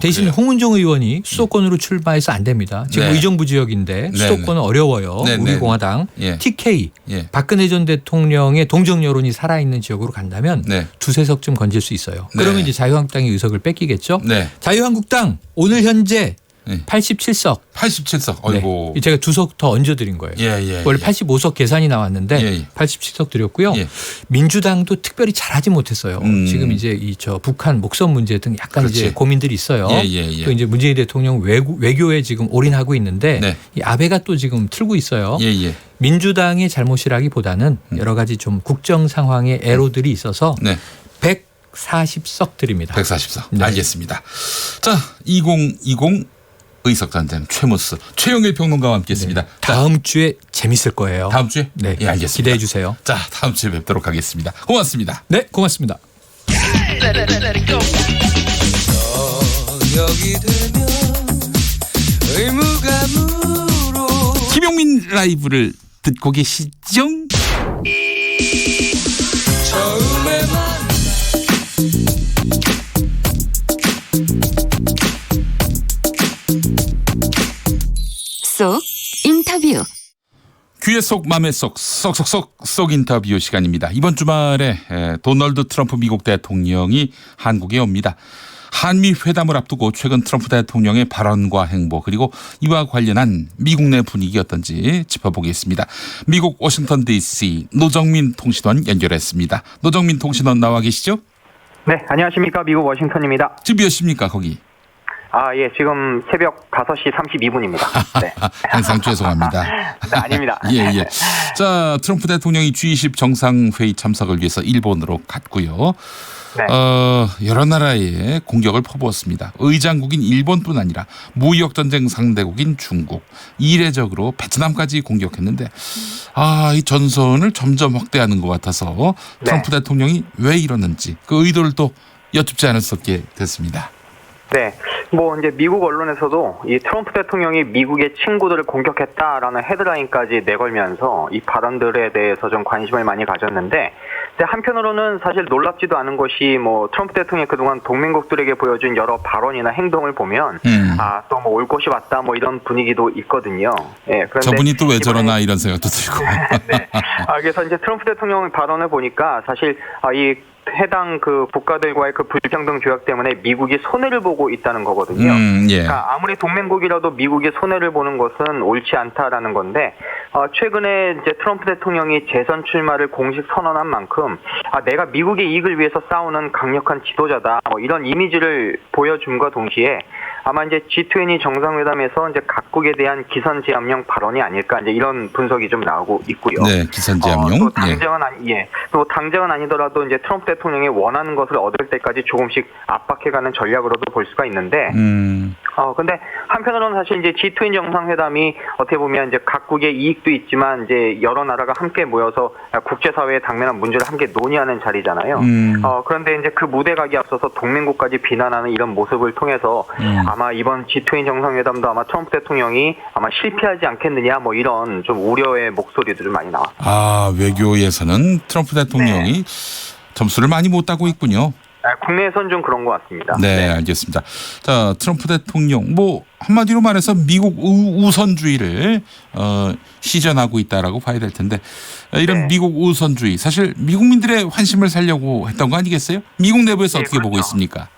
대신 그래요. 홍은종 의원이 수도권으로 출마해서 안 됩니다. 지금 네. 의정부 지역인데 네, 수도권은 어려워요. 네, 우리 네. 공화당. 예. TK 예. 박근혜 전 대통령의 동정 여론이 살아있는 지역으로 간다면 네. 2-3석쯤 건질 수 있어요. 네. 그러면 이제 자유한국당이 의석을 뺏기겠죠. 네. 자유한국당 오늘 현재 네. 87석. 87석. 어이고. 네. 제가 2석 더 얹어드린 거예요. 예. 원래 85석 계산이 나왔는데 예. 87석 드렸고요. 예. 민주당도 특별히 잘하지 못했어요. 지금 이제 북한 목선 문제 등 약간 그렇지. 이제 고민들이 있어요. 예. 또 이제 문재인 대통령 외교에 지금 올인하고 있는데 네. 이 아베가 또 지금 틀고 있어요. 예. 민주당의 잘못이라기보다는 여러 가지 좀 국정 상황의 애로들이 있어서 네. 140석 드립니다. 140석. 네. 알겠습니다. 자, 2020 의석 전쟁 최무스 최영일 평론가와 함께했습니다. 네. 다음 주에 재밌을 거예요. 다음 주에? 네. 예, 알겠습니다. 기대해 주세요. 자, 다음 주에 뵙도록 하겠습니다. 고맙습니다. 네, 고맙습니다. 김용민 라이브를 듣고 계시죠? 쏙 인터뷰. 귀의 속 맘의 속 쏙 인터뷰 시간입니다. 이번 주말에 도널드 트럼프 미국 대통령이 한국에 옵니다. 한미 회담을 앞두고 최근 트럼프 대통령의 발언과 행보 그리고 이와 관련한 미국 내 분위기 어떤지 짚어보겠습니다. 미국 워싱턴 DC 노정민 통신원 연결했습니다. 노정민 통신원 나와 계시죠? 네, 안녕하십니까. 미국 워싱턴입니다. 지금 몇 시입니까 거기? 예, 지금 새벽 5시 32분입니다. 네. 항상 죄송합니다. 네, 아닙니다. 예. 자, 트럼프 대통령이 G20 정상회의 참석을 위해서 일본으로 갔고요. 네. 여러 나라에 공격을 퍼부었습니다. 의장국인 일본뿐 아니라 무역전쟁 상대국인 중국, 이례적으로 베트남까지 공격했는데 이 전선을 점점 확대하는 것 같아서 트럼프 대통령이 왜 이러는지 그 의도를 또 여쭙지 않을 수 없게 됐습니다. 네. 뭐 이제 미국 언론에서도 이 트럼프 대통령이 미국의 친구들을 공격했다라는 헤드라인까지 내걸면서 이 발언들에 대해서 좀 관심을 많이 가졌는데, 근데 한편으로는 사실 놀랍지도 않은 것이 뭐 트럼프 대통령이 그동안 동맹국들에게 보여준 여러 발언이나 행동을 보면 또 뭐 올 것이 왔다 뭐 이런 분위기도 있거든요. 예. 그런데 저분이 또 왜 저러나 이런 생각도 들고. 네. 그래서 이제 트럼프 대통령 발언을 보니까 사실 이 해당 그 국가들과의 그 불평등 조약 때문에 미국이 손해를 보고 있다는 거거든요. 예. 그러니까 아무리 동맹국이라도 미국이 손해를 보는 것은 옳지 않다라는 건데, 최근에 이제 트럼프 대통령이 재선 출마를 공식 선언한 만큼 내가 미국의 이익을 위해서 싸우는 강력한 지도자다, 뭐 이런 이미지를 보여줌과 동시에 아마 이제 G20 정상회담에서 이제 각국에 대한 기선제압용 발언이 아닐까, 이제 이런 분석이 좀 나오고 있고요. 네, 기선제압용. 또 당장은 아니더라도 이제 트럼프 대통령이 원하는 것을 얻을 때까지 조금씩 압박해가는 전략으로도 볼 수가 있는데, 근데 한편으로는 사실 이제 G20 정상회담이 어떻게 보면 이제 각국의 이익도 있지만 이제 여러 나라가 함께 모여서 국제사회의 당면한 문제를 함께 논의하는 자리잖아요. 그런데 이제 그 무대 가기 앞서서 동맹국까지 비난하는 이런 모습을 통해서 아마 이번 G20 정상회담도 아마 트럼프 대통령이 아마 실패하지 않겠느냐, 뭐 이런 좀 우려의 목소리도 좀 많이 나왔습니다. 외교에서는 트럼프 대통령이 점수를 많이 못 따고 있군요. 국내에선 좀 그런 것 같습니다. 네, 알겠습니다. 자, 트럼프 대통령 뭐 한마디로 말해서 미국 우선주의를 시전하고 있다라고 봐야 될 텐데, 이런 미국 우선주의 사실 미국민들의 환심을 살려고 했던 거 아니겠어요? 미국 내부에서 어떻게 보고 있습니까?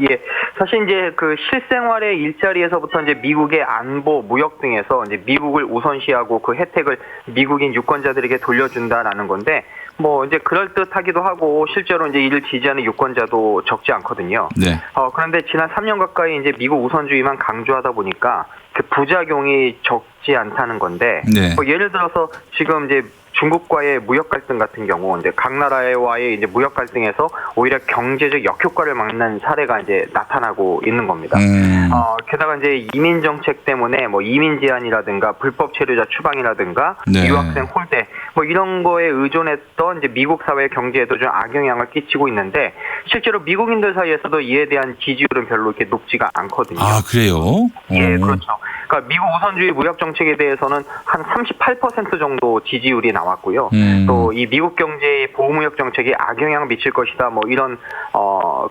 예. 사실 이제 그 실생활의 일자리에서부터 이제 미국의 안보, 무역 등에서 이제 미국을 우선시하고 그 혜택을 미국인 유권자들에게 돌려준다라는 건데, 뭐 이제 그럴듯하기도 하고 실제로 이제 이를 지지하는 유권자도 적지 않거든요. 네. 그런데 지난 3년 가까이 이제 미국 우선주의만 강조하다 보니까 그 부작용이 적지 않다는 건데, 네. 뭐 예를 들어서 지금 이제 중국과의 무역 갈등 같은 경우 이제 각 나라와의 이제 무역 갈등에서 오히려 경제적 역효과를 막는 사례가 이제 나타나고 있는 겁니다. 게다가 이제 이민 정책 때문에 뭐 이민 제한이라든가 불법 체류자 추방이라든가 네. 유학생 홀대 뭐 이런 거에 의존했던 이제 미국 사회 경제에도 좀 악영향을 끼치고 있는데, 실제로 미국인들 사이에서도 이에 대한 지지율은 별로 이렇게 높지가 않거든요. 그래요? 예, 그렇죠. 그러니까 미국 우선주의 무역 정책에 대해서는 한 38% 정도 지지율이 나왔고요. 또 이 미국 경제의 보호무역 정책이 악영향을 미칠 것이다, 뭐 이런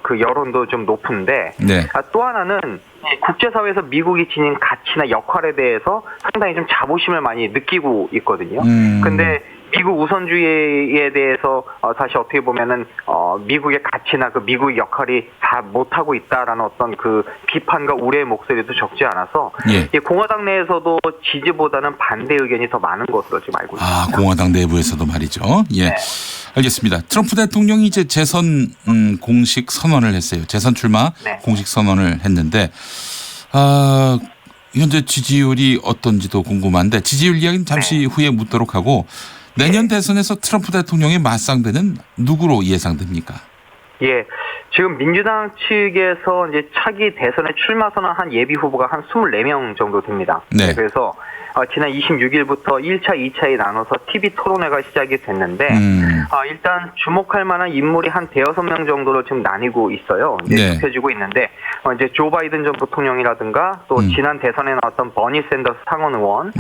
그 여론도 좀 높은데, 네. 또 하나는 국제사회에서 미국이 지닌 가치나 역할에 대해서 상당히 좀 자부심을 많이 느끼고 있거든요. 근데 미국 우선주의에 대해서 사실 어떻게 보면은 미국의 가치나 그 미국의 역할이 다 못하고 있다라는 어떤 그 비판과 우려의 목소리도 적지 않아서 이 공화당 내에서도 지지보다는 반대 의견이 더 많은 것으로 지금 알고 있습니다. 공화당 내부에서도 말이죠. 예, 네. 알겠습니다. 트럼프 대통령이 이제 재선 공식 선언을 했어요. 재선 출마 공식 선언을 했는데 현재 지지율이 어떤지도 궁금한데, 지지율 이야기는 잠시 후에 묻도록 하고, 내년 대선에서 트럼프 대통령의 맞상대는 누구로 예상됩니까? 예, 지금 민주당 측에서 이제 차기 대선에 출마 선언한 예비 후보가 한 24명 정도 됩니다. 네. 그래서 지난 26일부터 1차, 2차에 나눠서 TV 토론회가 시작이 됐는데, 일단 주목할 만한 인물이 한 5명 정도로 지금 나뉘고 있어요. 이제 좁혀지고 있는데, 이제 조 바이든 전 부통령이라든가, 또 지난 대선에 나왔던 버니 샌더스 상원 의원,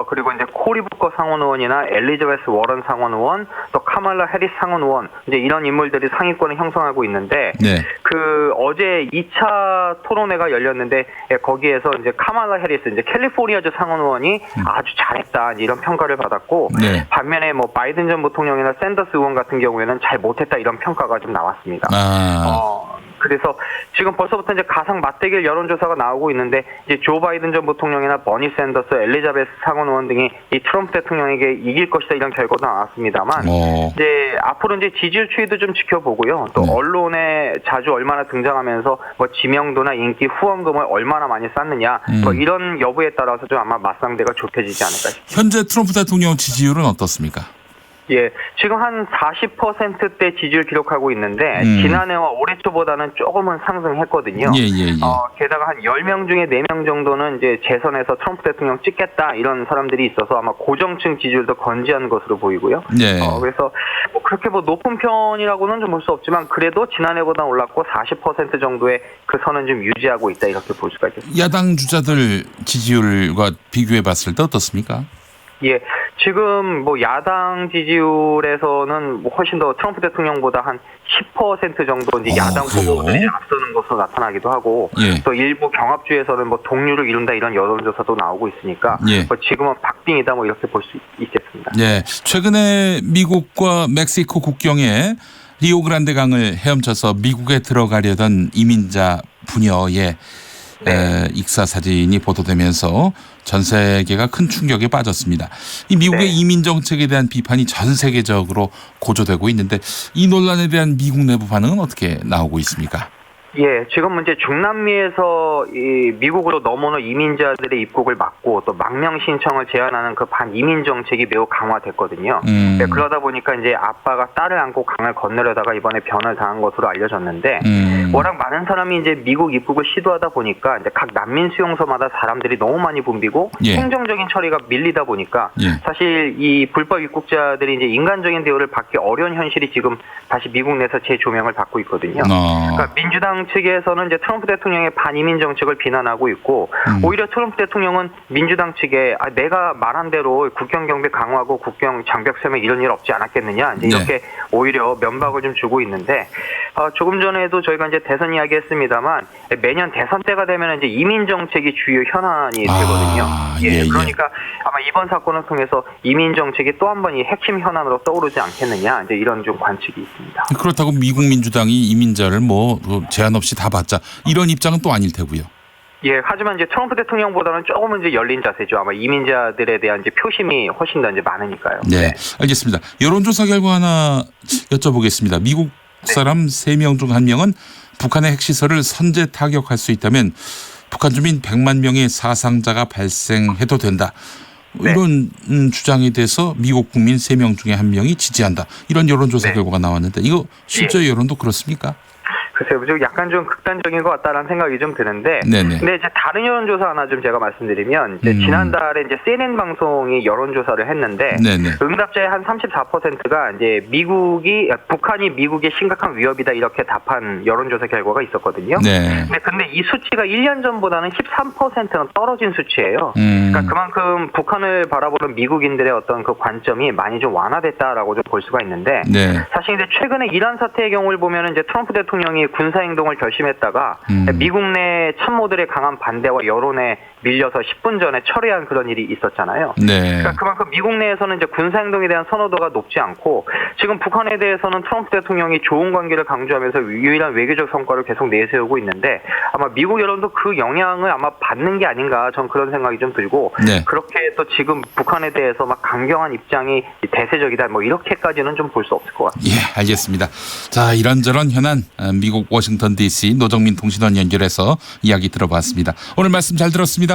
그리고 이제 코리 부커 상원 의원이나 엘리자베스 워런 상원 의원, 또 카말라 해리스 상원 의원, 이제 이런 인물들이 상위권을 형성하고 있는데, 그 어제 2차 토론회가 열렸는데, 거기에서 이제 카말라 해리스, 이제 캘리포니아주 상원 의원이 아주 잘했다, 이런 평가를 받았고, 반면에 뭐 바이든 전 부통령이나 샌더스 의원 같은 경우에는 잘 못했다, 이런 평가가 좀 나왔습니다. 그래서 지금 벌써부터 이제 가상 맞대결 여론조사가 나오고 있는데, 이제 조 바이든 전 부통령이나 버니 샌더스, 엘리자베스 상원 의원 등이 이 트럼프 대통령에게 이길 것이다, 이런 결과도 나왔습니다만, 이제 앞으로 이제 지지율 추이도 좀 지켜보고요. 또 언론에 자주 얼마나 등장하면서 뭐 지명도나 인기, 후원금을 얼마나 많이 쌓느냐, 뭐 이런 여부에 따라서 좀 아마 맞상대가 좁혀지지 않을까 싶습니다. 현재 트럼프 대통령 지지율은 어떻습니까? 예, 지금 한 40%대 지지를 기록하고 있는데 지난해와 올해 초보다는 조금은 상승했거든요. 게다가 한 10명 중에 4명 정도는 이제 재선에서 트럼프 대통령 찍겠다 이런 사람들이 있어서 아마 고정층 지지율도 건재한 것으로 보이고요. 그래서 뭐 그렇게 뭐 높은 편이라고는 좀 볼 수 없지만 그래도 지난해보다 올랐고 40% 정도의 그 선은 좀 유지하고 있다 이렇게 볼 수가 있겠습니다. 야당 주자들 지지율과 비교해 봤을 때 어떻습니까? 예, 지금 뭐 야당 지지율에서는 뭐 훨씬 더 트럼프 대통령보다 한 10% 정도 이제 야당 후보들이 앞서는 것으로 나타나기도 하고 또 일부 경합주에서는 뭐 동률을 이룬다 이런 여론조사도 나오고 있으니까 뭐 지금은 박빙이다 뭐 이렇게 볼 수 있겠습니다. 네, 최근에 미국과 멕시코 국경에 리오그란데 강을 헤엄쳐서 미국에 들어가려던 이민자 부녀의 익사 사진이 보도되면서 전 세계가 큰 충격에 빠졌습니다. 이 미국의 이민 정책에 대한 비판이 전 세계적으로 고조되고 있는데 이 논란에 대한 미국 내부 반응은 어떻게 나오고 있습니까? 예, 지금 이제 중남미에서 이 미국으로 넘어오는 이민자들의 입국을 막고 또 망명 신청을 제한하는 그 반이민 정책이 매우 강화됐거든요. 네, 그러다 보니까 이제 아빠가 딸을 안고 강을 건너려다가 이번에 변을 당한 것으로 알려졌는데 워낙 많은 사람이 이제 미국 입국을 시도하다 보니까 이제 각 난민 수용소마다 사람들이 너무 많이 붐비고 행정적인 처리가 밀리다 보니까 사실 이 불법 입국자들이 이제 인간적인 대우를 받기 어려운 현실이 지금 다시 미국 내에서 재조명을 받고 있거든요. 그러니까 민주당 측에서는 이제 트럼프 대통령의 반이민 정책을 비난하고 있고 오히려 트럼프 대통령은 민주당 측에 내가 말한 대로 국경 경비 강화하고 국경 장벽 세우면 이런 일 없지 않았겠느냐 이제 이렇게 오히려 면박을 좀 주고 있는데 조금 전에도 저희가 이제 대선 이야기했습니다만 매년 대선 때가 되면 이제 이민 정책이 주요 현안이 되거든요. 그러니까 아마 이번 사건을 통해서 이민 정책이 또 한 번 이 핵심 현안으로 떠오르지 않겠느냐 이제 이런 좀 관측이 있습니다. 그렇다고 미국 민주당이 이민자를 뭐 제한 없이 다 받자 이런 입장은 또 아닐 테고요. 예, 하지만 이제 트럼프 대통령보다는 조금은 이제 열린 자세죠. 아마 이민자들에 대한 이제 표심이 훨씬 더 이제 많으니까요. 네, 알겠습니다. 여론조사 결과 하나 여쭤보겠습니다. 미국 사람 3명 중 1명은 북한의 핵시설을 선제 타격할 수 있다면 북한 주민 100만 명의 사상자가 발생해도 된다. 이런 주장에 대해서 미국 국민 3명 중에 1명이 지지한다. 이런 여론조사 결과가 나왔는데 이거 실제 여론도 그렇습니까? 글쎄요, 약간 좀 극단적인 것 같다라는 생각이 좀 드는데, 근데 이제 다른 여론조사 하나 좀 제가 말씀드리면, 이제 지난달에 이제 CNN 방송이 여론조사를 했는데, 응답자의 한 34%가 이제 북한이 미국의 심각한 위협이다 이렇게 답한 여론조사 결과가 있었거든요. 근데 이 수치가 1년 전보다는 13%는 떨어진 수치예요. 그러니까 그만큼 북한을 바라보는 미국인들의 어떤 그 관점이 많이 좀 완화됐다라고 좀 볼 수가 있는데, 사실 이제 최근에 이란 사태의 경우를 보면 이제 트럼프 대통령이 군사행동을 결심했다가 미국 내 참모들의 강한 반대와 여론에 밀려서 10분 전에 철회한 그런 일이 있었잖아요. 그러니까 그만큼 미국 내에서는 이제 군사행동에 대한 선호도가 높지 않고 지금 북한에 대해서는 트럼프 대통령이 좋은 관계를 강조하면서 유일한 외교적 성과를 계속 내세우고 있는데 아마 미국 여론도 그 영향을 아마 받는 게 아닌가 전 그런 생각이 좀 들고 그렇게 또 지금 북한에 대해서 막 강경한 입장이 대세적이다 뭐 이렇게까지는 좀 볼 수 없을 것 같습니다. 예, 알겠습니다. 자, 이런저런 현안 미국 워싱턴 DC 노정민 통신원 연결해서 이야기 들어봤습니다. 오늘 말씀 잘 들었습니다.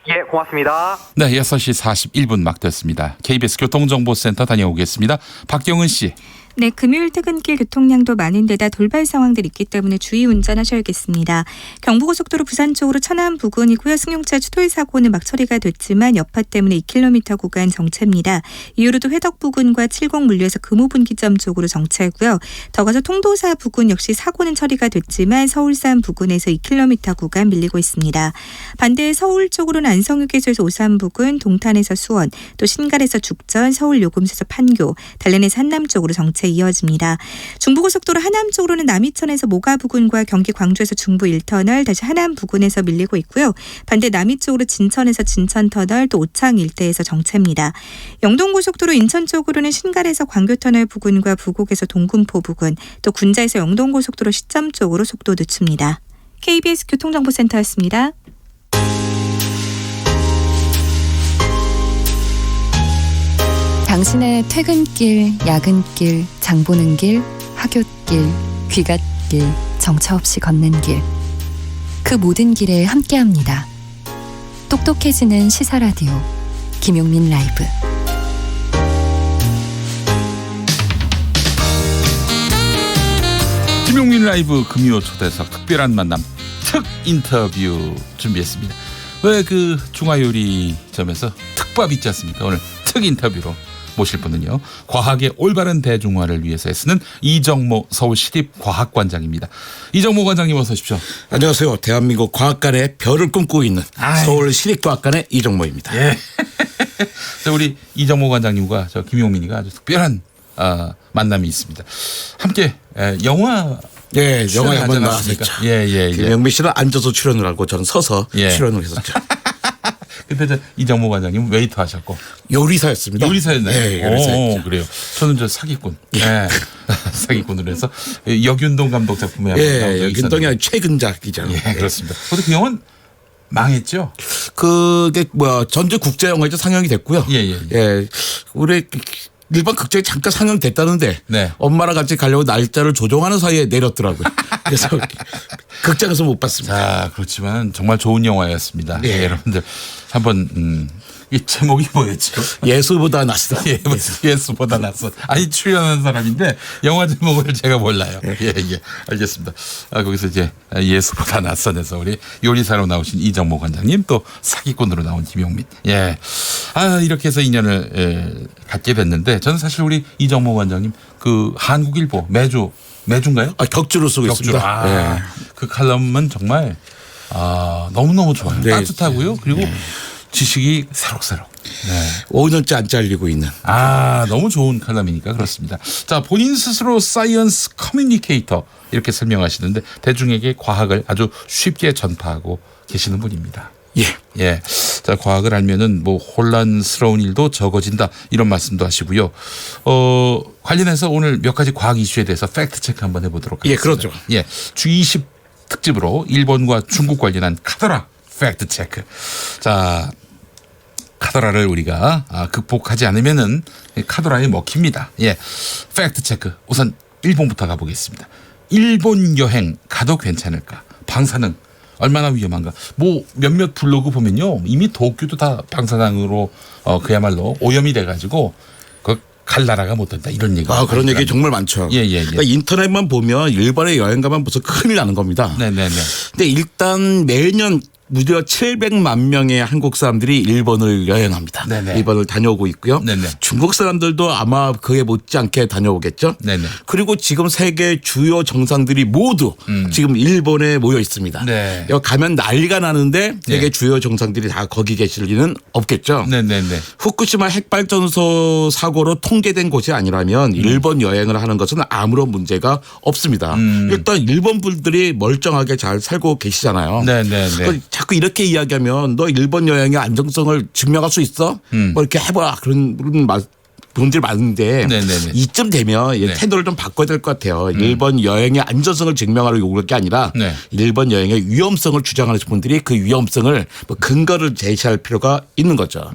예, 고맙습니다. 네, 6시 41분 막 됐습니다. KBS 교통정보센터 다녀오겠습니다. 박경은 씨. 네, 금요일 퇴근길 교통량도 많은 데다 돌발 상황들이 있기 때문에 주의 운전하셔야겠습니다. 경부고속도로 부산 쪽으로 천안 부근이고요. 승용차 추돌 사고는 막 처리가 됐지만 여파 때문에 2km 구간 정체입니다. 이후로도 회덕 부근과 70 물류에서 금호분기점 쪽으로 정체고요. 더 가서 통도사 부근 역시 사고는 처리가 됐지만 서울산 부근에서 2km 구간 밀리고 있습니다. 반대 서울 쪽으로는 안성휴게소에서 오산 부근, 동탄에서 수원, 또 신갈에서 죽전, 서울 요금소에서 판교, 달래내서 한남 쪽으로 정체 이어집니다. 중부고속도로 하남 쪽으로는 남이천에서 모가 부근과 경기 광주에서 중부 1터널 다시 하남 부근에서 밀리고 있고요. 반대 남이 쪽으로 진천에서 진천터널 또 오창 일대에서 정체입니다. 영동고속도로 인천 쪽으로는 신갈에서 광교터널 부근과 부곡에서 동군포 부근 또 군자에서 영동고속도로 시점 쪽으로 속도 늦춥니다. KBS 교통정보센터였습니다. 당신의 퇴근길, 야근길, 장보는 길, 학교길, 귀갓길, 정처 없이 걷는 길. 그 모든 길에 함께합니다. 똑똑해지는 시사라디오 김용민 라이브. 김용민 라이브 금요 초대석 특별한 만남 특 인터뷰 준비했습니다. 왜 그 중화요리점에서 특밥 있지 않습니까? 오늘 특 인터뷰로 모실 분은요. 과학의 올바른 대중화를 위해서 애쓰는 이정모 서울시립과학관장입니다. 이정모 관장님 어서 오십시오. 안녕하세요. 대한민국 과학관의 별을 꿈꾸고 있는 서울시립과학관의 이정모입니다. 예. 우리 이정모 관장님과 저 김용민이가 아주 특별한 만남이 있습니다. 함께 영화 영화에 한번 나왔었죠. 김용민 씨는 앉아서 출연을 하고 저는 서서 출연을 했었죠. 그때 저 이정모 관장님 웨이터 하셨고 요리사였습니다. 요리사였나요? 네, 요리사였죠. 그래요. 저는 저 사기꾼. 사기꾼으로 해서 여균동 감독 작품에 여균동이 아니라 최근작이잖아요. 그렇습니다. 근데 그 영화는 망했죠? 그게 전주 국제영화제 상영이 됐고요. 우리 일반 극장에 잠깐 상영됐다는데 엄마랑 같이 가려고 날짜를 조정하는 사이에 내렸더라고요. 그래서 극장에서 못 봤습니다. 자, 그렇지만 정말 좋은 영화였습니다. 여러분들 한번 이 제목이 뭐였죠? 예수보다 낫어. 예수보다 낫어. 아니 출연한 사람인데 영화 제목을 제가 몰라요. 알겠습니다. 거기서 이제 예수보다 낫선에서 우리 요리사로 나오신 이정모 관장님 또 사기꾼으로 나온 김용민. 이렇게 해서 인연을 갖게 됐는데 저는 사실 우리 이정모 관장님 그 한국일보 매주인가요? 격주로 쓰고 있습니다. 그 칼럼은 정말 너무너무 좋아요. 따뜻하고요. 그리고 지식이 새록새록. 5년째 안 잘리고 있는. 너무 좋은 칼럼이니까 그렇습니다. 자, 본인 스스로 사이언스 커뮤니케이터 이렇게 설명하시는데 대중에게 과학을 아주 쉽게 전파하고 계시는 분입니다. 자, 과학을 알면은 뭐 혼란스러운 일도 적어진다 이런 말씀도 하시고요. 관련해서 오늘 몇 가지 과학 이슈에 대해서 팩트 체크 한번 해보도록 하겠습니다. 그렇죠. G20 특집으로 일본과 중국 관련한 카더라 팩트 체크. 자, 카더라를 우리가 극복하지 않으면은 카더라에 먹힙니다. 팩트 체크. 우선 일본부터 가보겠습니다. 일본 여행 가도 괜찮을까? 방사능 얼마나 위험한가? 뭐 몇몇 블로그 보면요 이미 도쿄도 다 방사능으로 그야말로 오염이 돼가지고 갈 나라가 못 된다 이런 얘기가. 그런 얘기 정말 많죠. 그러니까 인터넷만 보면 일본에 여행 가면 벌써 큰일 나는 겁니다. 근데 일단 매년 무려 700만 명의 한국 사람들이 일본을 여행합니다. 일본을 다녀오고 있고요. 중국 사람들도 아마 그에 못지않게 다녀오겠죠. 그리고 지금 세계 주요 정상들이 모두 지금 일본에 모여 있습니다. 여기 가면 난리가 나는데 세계 주요 정상들이 다 거기 계실 리는 없겠죠. 후쿠시마 핵발전소 사고로 통계된 곳이 아니라면 일본 여행을 하는 것은 아무런 문제가 없습니다. 일단 일본 분들이 멀쩡하게 잘 살고 계시잖아요. 자꾸 이렇게 이야기하면 너 일본 여행의 안정성을 증명할 수 있어? 뭐 이렇게 해봐. 그런 분들 많은데 이쯤 되면 태도를 좀 바꿔야 될 것 같아요. 일본 여행의 안전성을 증명하려 요구할 게 아니라 일본 여행의 위험성을 주장하는 분들이 그 위험성을 근거를 제시할 필요가 있는 거죠.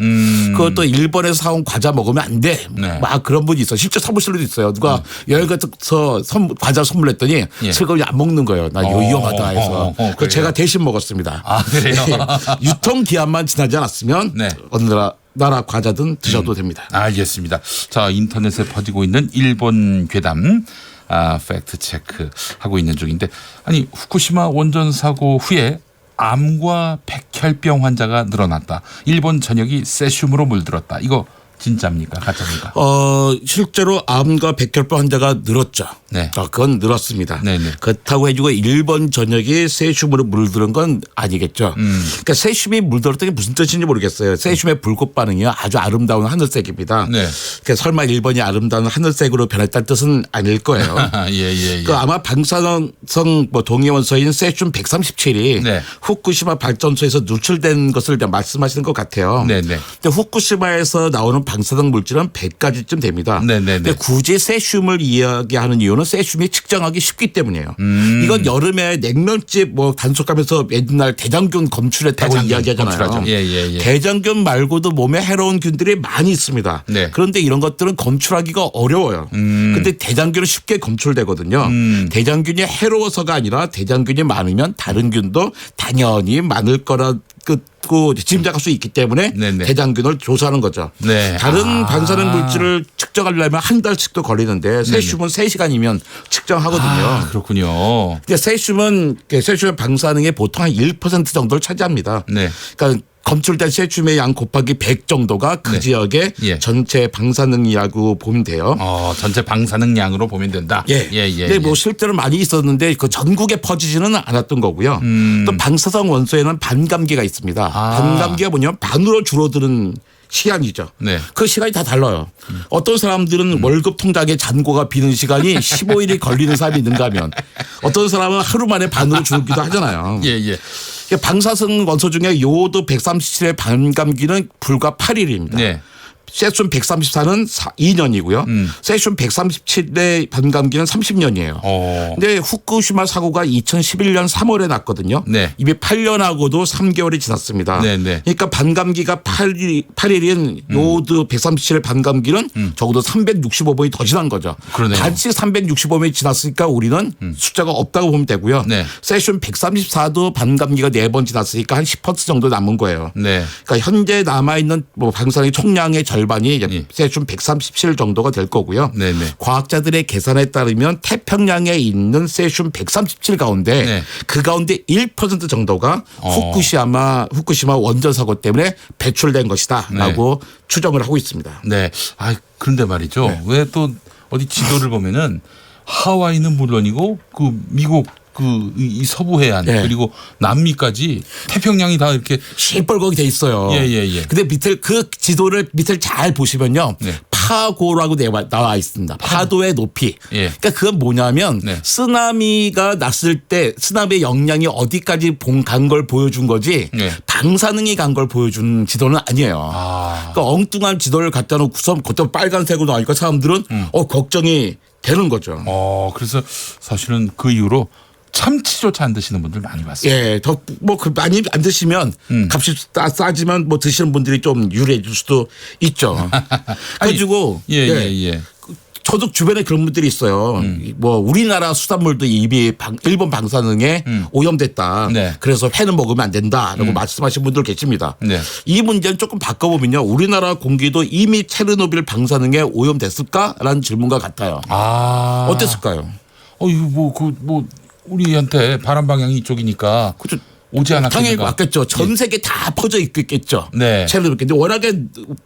그것도 일본에서 사온 과자 먹으면 안 돼. 막 그런 분이 있어. 실제 사무실로도 있어요. 누가 여행 가서 과자 선물했더니 슬그머니 안 먹는 거예요. 나 이거 위험하다 해서. 그래서 제가 대신 먹었습니다. 그래요? 유통기한만 지나지 않았으면 어느 나라 과자든 드셔도 됩니다. 알겠습니다. 자, 인터넷에 퍼지고 있는 일본 괴담 팩트 체크 하고 있는 중인데 아니 후쿠시마 원전 사고 후에 암과 백혈병 환자가 늘어났다. 일본 전역이 세슘으로 물들었다. 이거 진짜입니까? 가짜입니까? 실제로 암과 백혈병 환자가 늘었죠. 그건 늘었습니다. 그렇다고 해주고 일본 전역이 세슘으로 물들은 건 아니겠죠. 그러니까 세슘이 물들었던 게 무슨 뜻인지 모르겠어요. 세슘의 불꽃 반응이요. 아주 아름다운 하늘색입니다. 그러니까 설마 일본이 아름다운 하늘색으로 변했다는 뜻은 아닐 거예요. 아마 방사성 동위원소인 세슘 137이 후쿠시마 발전소에서 누출된 것을 말씀하시는 것 같아요. 근데 후쿠시마에서 나오는 방사능 물질은 100가지쯤 됩니다. 근데 굳이 세슘을 이야기하는 이유는 세슘이 측정하기 쉽기 때문이에요. 이건 여름에 냉면집 단속하면서 맨날 대장균 검출했다고 이야기하잖아요. 대장균 말고도 몸에 해로운 균들이 많이 있습니다. 그런데 이런 것들은 검출하기가 어려워요. 근데 대장균은 쉽게 검출되거든요. 대장균이 해로워서가 아니라 대장균이 많으면 다른 균도 당연히 많을 거라 짐작할 수 있기 때문에 대장균을 조사하는 거죠. 다른 방사능 물질을 측정하려면 한 달씩도 걸리는데 세슘은 3시간이면 측정하거든요. 아, 그렇군요. 근데 세슘은 방사능의 보통 한 1% 정도를 차지합니다. 네. 그러니까 검출된 세슘의 양 곱하기 100 정도가 그 지역의 전체 방사능이라고 보면 돼요. 전체 방사능량으로 보면 된다. 근데 뭐 실제로 많이 있었는데 그 전국에 퍼지지는 않았던 거고요. 또 방사성 원소에는 반감기가 있습니다. 반감기가 뭐냐면 반으로 줄어드는 시간이죠. 네. 그 시간이 다 달라요. 어떤 사람들은 월급 통장에 잔고가 비는 시간이 15일이 걸리는 사람이 있는가 하면 어떤 사람은 하루 만에 반으로 줄기도 하잖아요. 방사성 원소 중에 요오드 137의 반감기는 불과 8일입니다. 네. 세슘 134는 2년이고요. 세슘 137의 반감기는 30년이에요. 근데 후쿠시마 사고가 2011년 3월에 났거든요. 네. 이미 8년하고도 3개월이 지났습니다. 네, 네. 그러니까 반감기가 8일인 요오드 137의 반감기는 적어도 365번이 더 지난 거죠. 그러네요. 단지 365번이 지났으니까 우리는 숫자가 없다고 보면 되고요. 네. 세슘 134도 반감기가 4번 지났으니까 한 10% 정도 남은 거예요. 네. 그러니까 현재 남아있는 뭐 방사능 총량의 절반이 세슘 137 정도가 될 거고요. 네네. 과학자들의 계산에 따르면 태평양에 있는 세슘 137 가운데 그 가운데 1% 정도가 후쿠시마 원전 사고 때문에 배출된 것이다라고 추정을 하고 있습니다. 네. 그런데 말이죠. 왜 또 어디 지도를 보면은 하와이는 물론이고 그 미국 이 서부 해안 그리고 남미까지 태평양이 다 이렇게 시뻘겋게 돼 있어요. 근데 밑에 그 지도를 밑을 잘 보시면요. 파고라고 나와 있습니다. 파도의 높이. 그러니까 그건 뭐냐면 쓰나미가 났을 때 쓰나미의 영향이 어디까지 간 걸 보여준 거지 방사능이 간 걸 보여준 지도는 아니에요. 그러니까 엉뚱한 지도를 갖다 놓고서 그것도 빨간색으로 나오니까 사람들은 걱정이 되는 거죠. 그래서 사실은 그 이후로 참치조차 안 드시는 분들 많이 봤어요. 많이 안 드시면 값이 싸지만 뭐 드시는 분들이 좀 유리해질 수도 있죠. 그래가지고 저도 주변에 그런 분들이 있어요. 뭐 우리나라 수산물도 이미 일본 방사능에 오염됐다. 그래서 회는 먹으면 안 된다라고 말씀하신 분들 계십니다. 이 문제는 조금 바꿔보면요. 우리나라 공기도 이미 체르노빌 방사능에 오염됐을까라는 질문과 같아요. 어땠을까요? 우리한테 바람 방향이 이쪽이니까 오지 않았겠는가. 당연히 맞겠죠. 전 세계 다 퍼져 있겠죠. 체르노빌. 근데 워낙에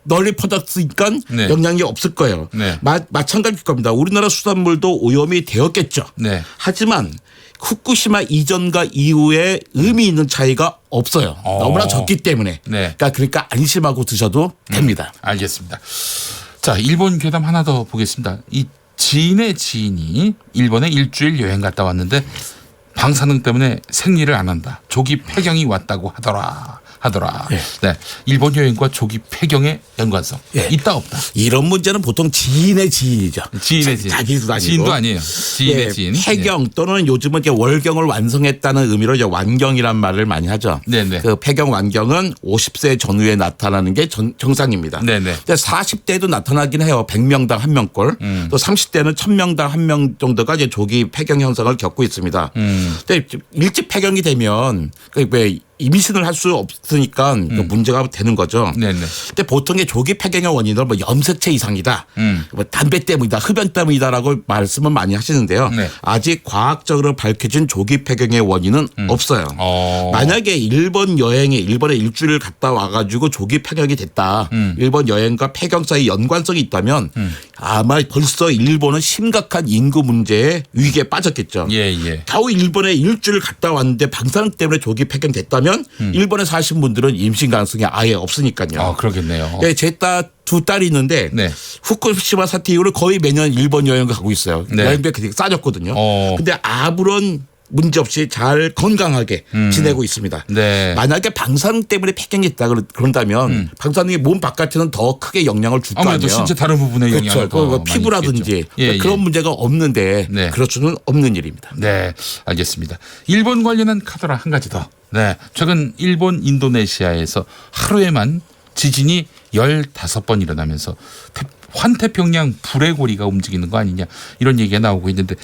널리 퍼졌으니까 영향이 없을 거예요. 마찬가지일 겁니다. 우리나라 수산물도 오염이 되었겠죠. 하지만 후쿠시마 이전과 이후에 의미 있는 차이가 없어요. 너무나 적기 때문에. 그러니까 안심하고 드셔도 됩니다. 알겠습니다. 자, 일본 괴담 하나 더 보겠습니다. 이 지인의 지인이 일본에 일주일 여행 갔다 왔는데 방사능 때문에 생리를 안 한다. 조기 폐경이 왔다고 하더라. 일본 여행과 조기 폐경의 연관성 있다 없다. 이런 문제는 보통 지인의 지인이죠. 지인의 지인. 자기도 아니고. 지인도 아니에요. 지인의 지인. 폐경 또는 요즘은 이제 월경을 완성했다는 의미로 이제 완경이란 말을 많이 하죠. 그 폐경 완경은 50세 전후에 나타나는 게 정상입니다. 근데 40대에도 나타나긴 해요. 100명당 1명꼴. 또 30대는 1000명당 1명 정도가 이제 조기 폐경 현상을 겪고 있습니다. 근데 일찍 폐경이 되면 왜 임신을 할 수 없으니까 문제가 되는 거죠. 근데 보통의 조기 폐경의 원인은 뭐 염색체 이상이다, 뭐 담배 때문이다, 흡연 때문이다라고 말씀은 많이 하시는데요. 아직 과학적으로 밝혀진 조기 폐경의 원인은 없어요. 만약에 일본에 일주일 갔다 와가지고 조기 폐경이 됐다. 일본 여행과 폐경 사이 연관성이 있다면 아마 벌써 일본은 심각한 인구 문제에 위기에 빠졌겠죠. 겨우 일본에 일주일 갔다 왔는데 방사능 때문에 조기 폐경됐다면 일본에 사신 분들은 임신 가능성이 아예 없으니까요. 그러겠네요. 제 두 딸이 있는데 후쿠시마 사태 이후로 거의 매년 일본 여행을 가고 있어요. 여행비가 되게 싸졌거든요. 근데 아무런 문제 없이 잘 건강하게 지내고 있습니다. 만약에 방사능 때문에 폐경이 있다 그런다면 방사능이 몸 바깥에는 더 크게 영향을 줄 거 아니에요. 아무래도 신체 다른 부분에 영향을 더 많이 피부라든지 그런 문제가 없는데 그럴 수는 없는 일입니다. 알겠습니다. 일본 관련한 카더라 한 가지 더. 최근 일본 인도네시아에서 하루에만 지진이 15번 일어나면서 환태평양 불의 고리가 움직이는 거 아니냐 이런 얘기가 나오고 있는데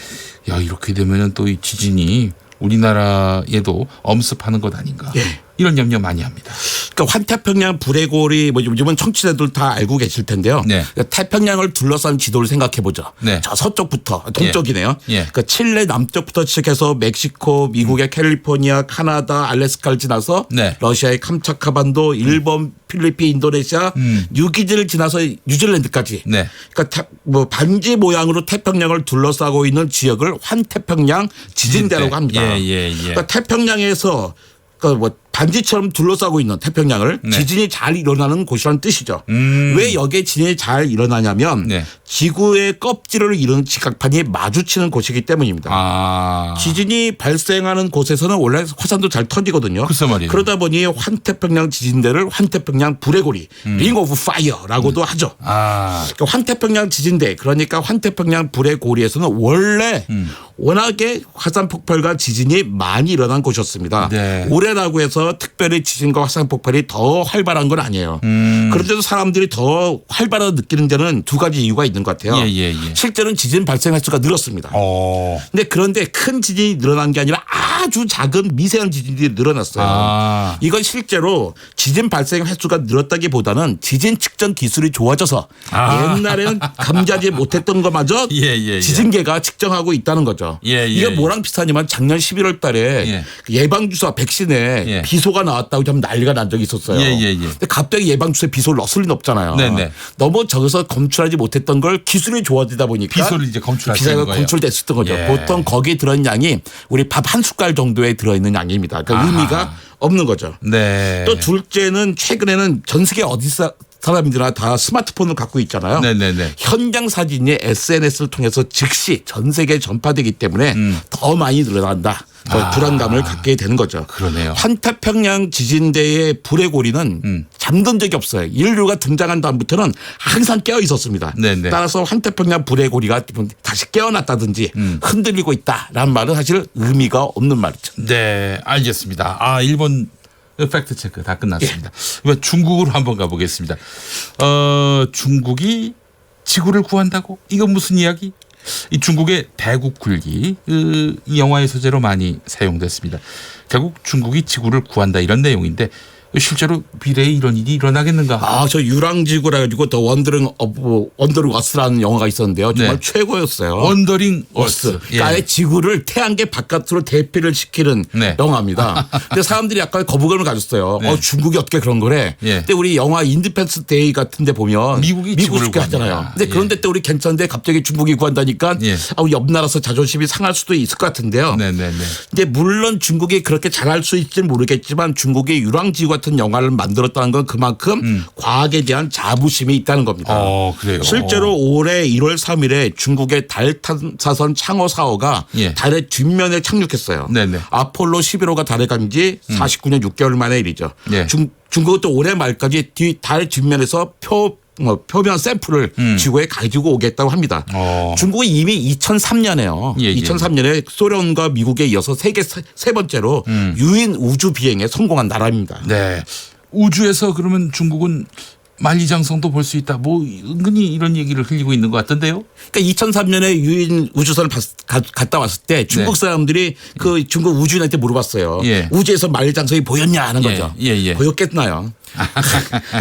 이렇게 되면은 또 이 지진이 우리나라에도 엄습하는 것 아닌가. 이런 염려 많이 합니다. 그러니까 환태평양 불의골이 뭐 요즘은 청취자들 다 알고 계실 텐데요. 네. 그러니까 태평양을 둘러싼 지도를 생각해 보죠. 네. 저 서쪽부터 동쪽이네요. 예. 그러니까 칠레 남쪽부터 시작해서 멕시코, 미국의 캘리포니아, 카나다, 알래스카를 지나서 네. 러시아의 캄차카 반도, 일본, 필리핀, 인도네시아, 뉴기지를 지나서 뉴질랜드까지. 네. 그러니까 뭐 반지 모양으로 태평양을 둘러싸고 있는 지역을 환태평양 지진대라고 합니다. 예. 그러니까 태평양에서 그러니까 뭐 반지처럼 둘러싸고 있는 태평양을 네. 지진이 잘 일어나는 곳이라는 뜻이죠. 왜 여기에 지진이 잘 일어나냐면 네. 지구의 껍질을 이루는 지각판이 마주치는 곳이기 때문입니다. 아. 지진이 발생하는 곳에서는 원래 화산도 잘 터지거든요. 글쎄 말이에요. 그러다 보니 환태평양 지진대를 환태평양 불의 고리, 링 오브 파이어라고도 하죠. 아. 그러니까 환태평양 지진대, 그러니까 환태평양 불의 고리에서는 원래 워낙에 화산 폭발과 지진이 많이 일어난 곳이었습니다. 네. 올해라고 해서 특별히 지진과 화산 폭발이 더 활발한 건 아니에요. 그런데도 사람들이 더 활발하게 느끼는 데는 두 가지 이유가 있는 것 같아요. 예. 실제로는 지진 발생 횟수가 늘었습니다. 그런데 큰 지진이 늘어난 게 아니라 아주 작은 미세한 지진들이 늘어났어요. 아. 이건 실제로 지진 발생 횟수가 늘었다기보다는 지진 측정 기술이 좋아져서 옛날에는 감지하지 못했던 것마저 예. 지진계가 측정하고 있다는 거죠. 이게 뭐랑 비슷하냐면 작년 11월 달에 예방주사 백신에 비소가 나왔다고 좀 난리가 난 적이 있었어요. 근데 갑자기 예방주사에 비소를 넣을 리는 없잖아요. 네네. 너무 적어서 검출하지 못했던 걸 기술이 좋아지다 보니까 비소를 이제 검출할 수 있는 비소가 거예요. 검출됐었던 거죠. 예. 보통 거기에 들어있는 양이 우리 밥 한 숟갈 정도에 들어있는 양입니다. 그러니까 의미가 없는 거죠. 네. 또 둘째는 최근에는 전 세계 어디서 사람들이나 다 스마트폰을 갖고 있잖아요. 네네네. 현장 사진이 SNS를 통해서 즉시 전 세계에 전파되기 때문에 더 많이 늘어난다. 불안감을 갖게 되는 거죠. 그러네요. 환태평양 지진대의 불의 고리는 잠든 적이 없어요. 인류가 등장한 다음부터는 항상 깨어 있었습니다. 네네. 따라서 환태평양 불의 고리가 다시 깨어났다든지 흔들리고 있다라는 말은 사실 의미가 없는 말이죠. 네, 알겠습니다. 아, 일본 팩트 체크 다 끝났습니다. 이번 중국으로 한번 가보겠습니다. 중국이 지구를 구한다고? 이건 무슨 이야기? 이 중국의 대국굴기 이 영화의 소재로 많이 사용됐습니다. 결국 중국이 지구를 구한다 이런 내용인데 실제로 미래에 이런 일이 일어나겠는가? 저 유랑지구라 가지고 더 원더링 어스라는 영화가 있었는데요. 정말 최고였어요. 원더링 어스. 그러니까 지구를 태양계 바깥으로 대피를 시키는 영화입니다. 근데 사람들이 약간 거부감을 가졌어요. 중국이 어떻게 그런 거래? 근데 우리 영화 인디펜스 데이 같은 데 보면 미국이 그렇게 하잖아요. 근데 그런데 또 우리 괜찮은데 갑자기 중국이 구한다니까 우리 옆 나라에서 자존심이 상할 수도 있을 것 같은데요. 근데 물론 중국이 그렇게 잘할 수 있을지는 모르겠지만 중국이 유랑지구 같은 영화를 만들었다는 건 그만큼 과학에 대한 자부심이 있다는 겁니다. 그래요? 실제로 올해 1월 3일에 중국의 달 탐사선 창호 4호가 달의 뒷면에 착륙했어요. 아폴로 11호가 달에 간 지 49년 6개월 만의 일이죠. 중국은 또 올해 말까지 달 뒷면에서 표면 샘플을 지구에 가지고 오겠다고 합니다. 중국은 이미 2003년에요. 2003년에 소련과 미국에 이어서 세계 세 번째로 유인 우주 비행에 성공한 나라입니다. 네. 우주에서 그러면 중국은 만리장성도 볼 수 있다. 뭐 은근히 이런 얘기를 흘리고 있는 것 같던데요. 그러니까 2003년에 유인 우주선을 갔다 왔을 때 중국 사람들이 그 중국 우주인한테 물어봤어요. 우주에서 만리장성이 보였냐 하는 거죠. 보였겠나요?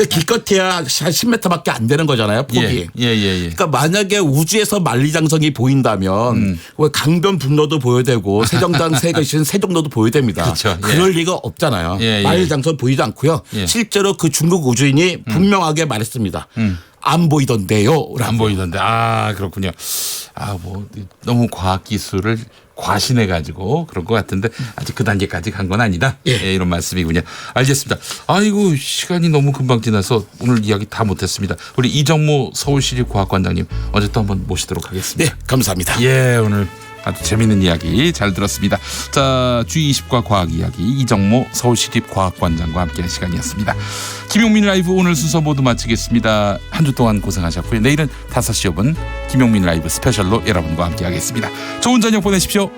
기껏해야 한 10m밖에 안 되는 거잖아요. 폭이. 그러니까 만약에 우주에서 만리장성이 보인다면 강변북로도 보여야 되고 세정단 세계신 세종로도 보여야 됩니다. 그렇죠. 그럴 리가 없잖아요. 만리장성 보이지 않고요. 실제로 그 중국 우주인이 분명하게 말했습니다. 안 보이던데요. 안 보이던데. 그렇군요. 뭐 너무 과학 기술을 과신해 가지고 그런 것 같은데 아직 그 단계까지 간 건 아니다. 이런 말씀이군요. 알겠습니다. 아이고 시간이 너무 금방 지나서 오늘 이야기 다 못했습니다. 우리 이정모 서울시립과학관장님 언제 또 한번 모시도록 하겠습니다. 감사합니다. 오늘 아주 재미있는 이야기 잘 들었습니다. 자, G20과 과학 이야기 이정모 서울시립과학관장과 함께한 시간이었습니다. 김용민 라이브 오늘 순서 모두 마치겠습니다. 한 주 동안 고생하셨고요. 내일은 5시 5분 김용민 라이브 스페셜로 여러분과 함께하겠습니다. 좋은 저녁 보내십시오.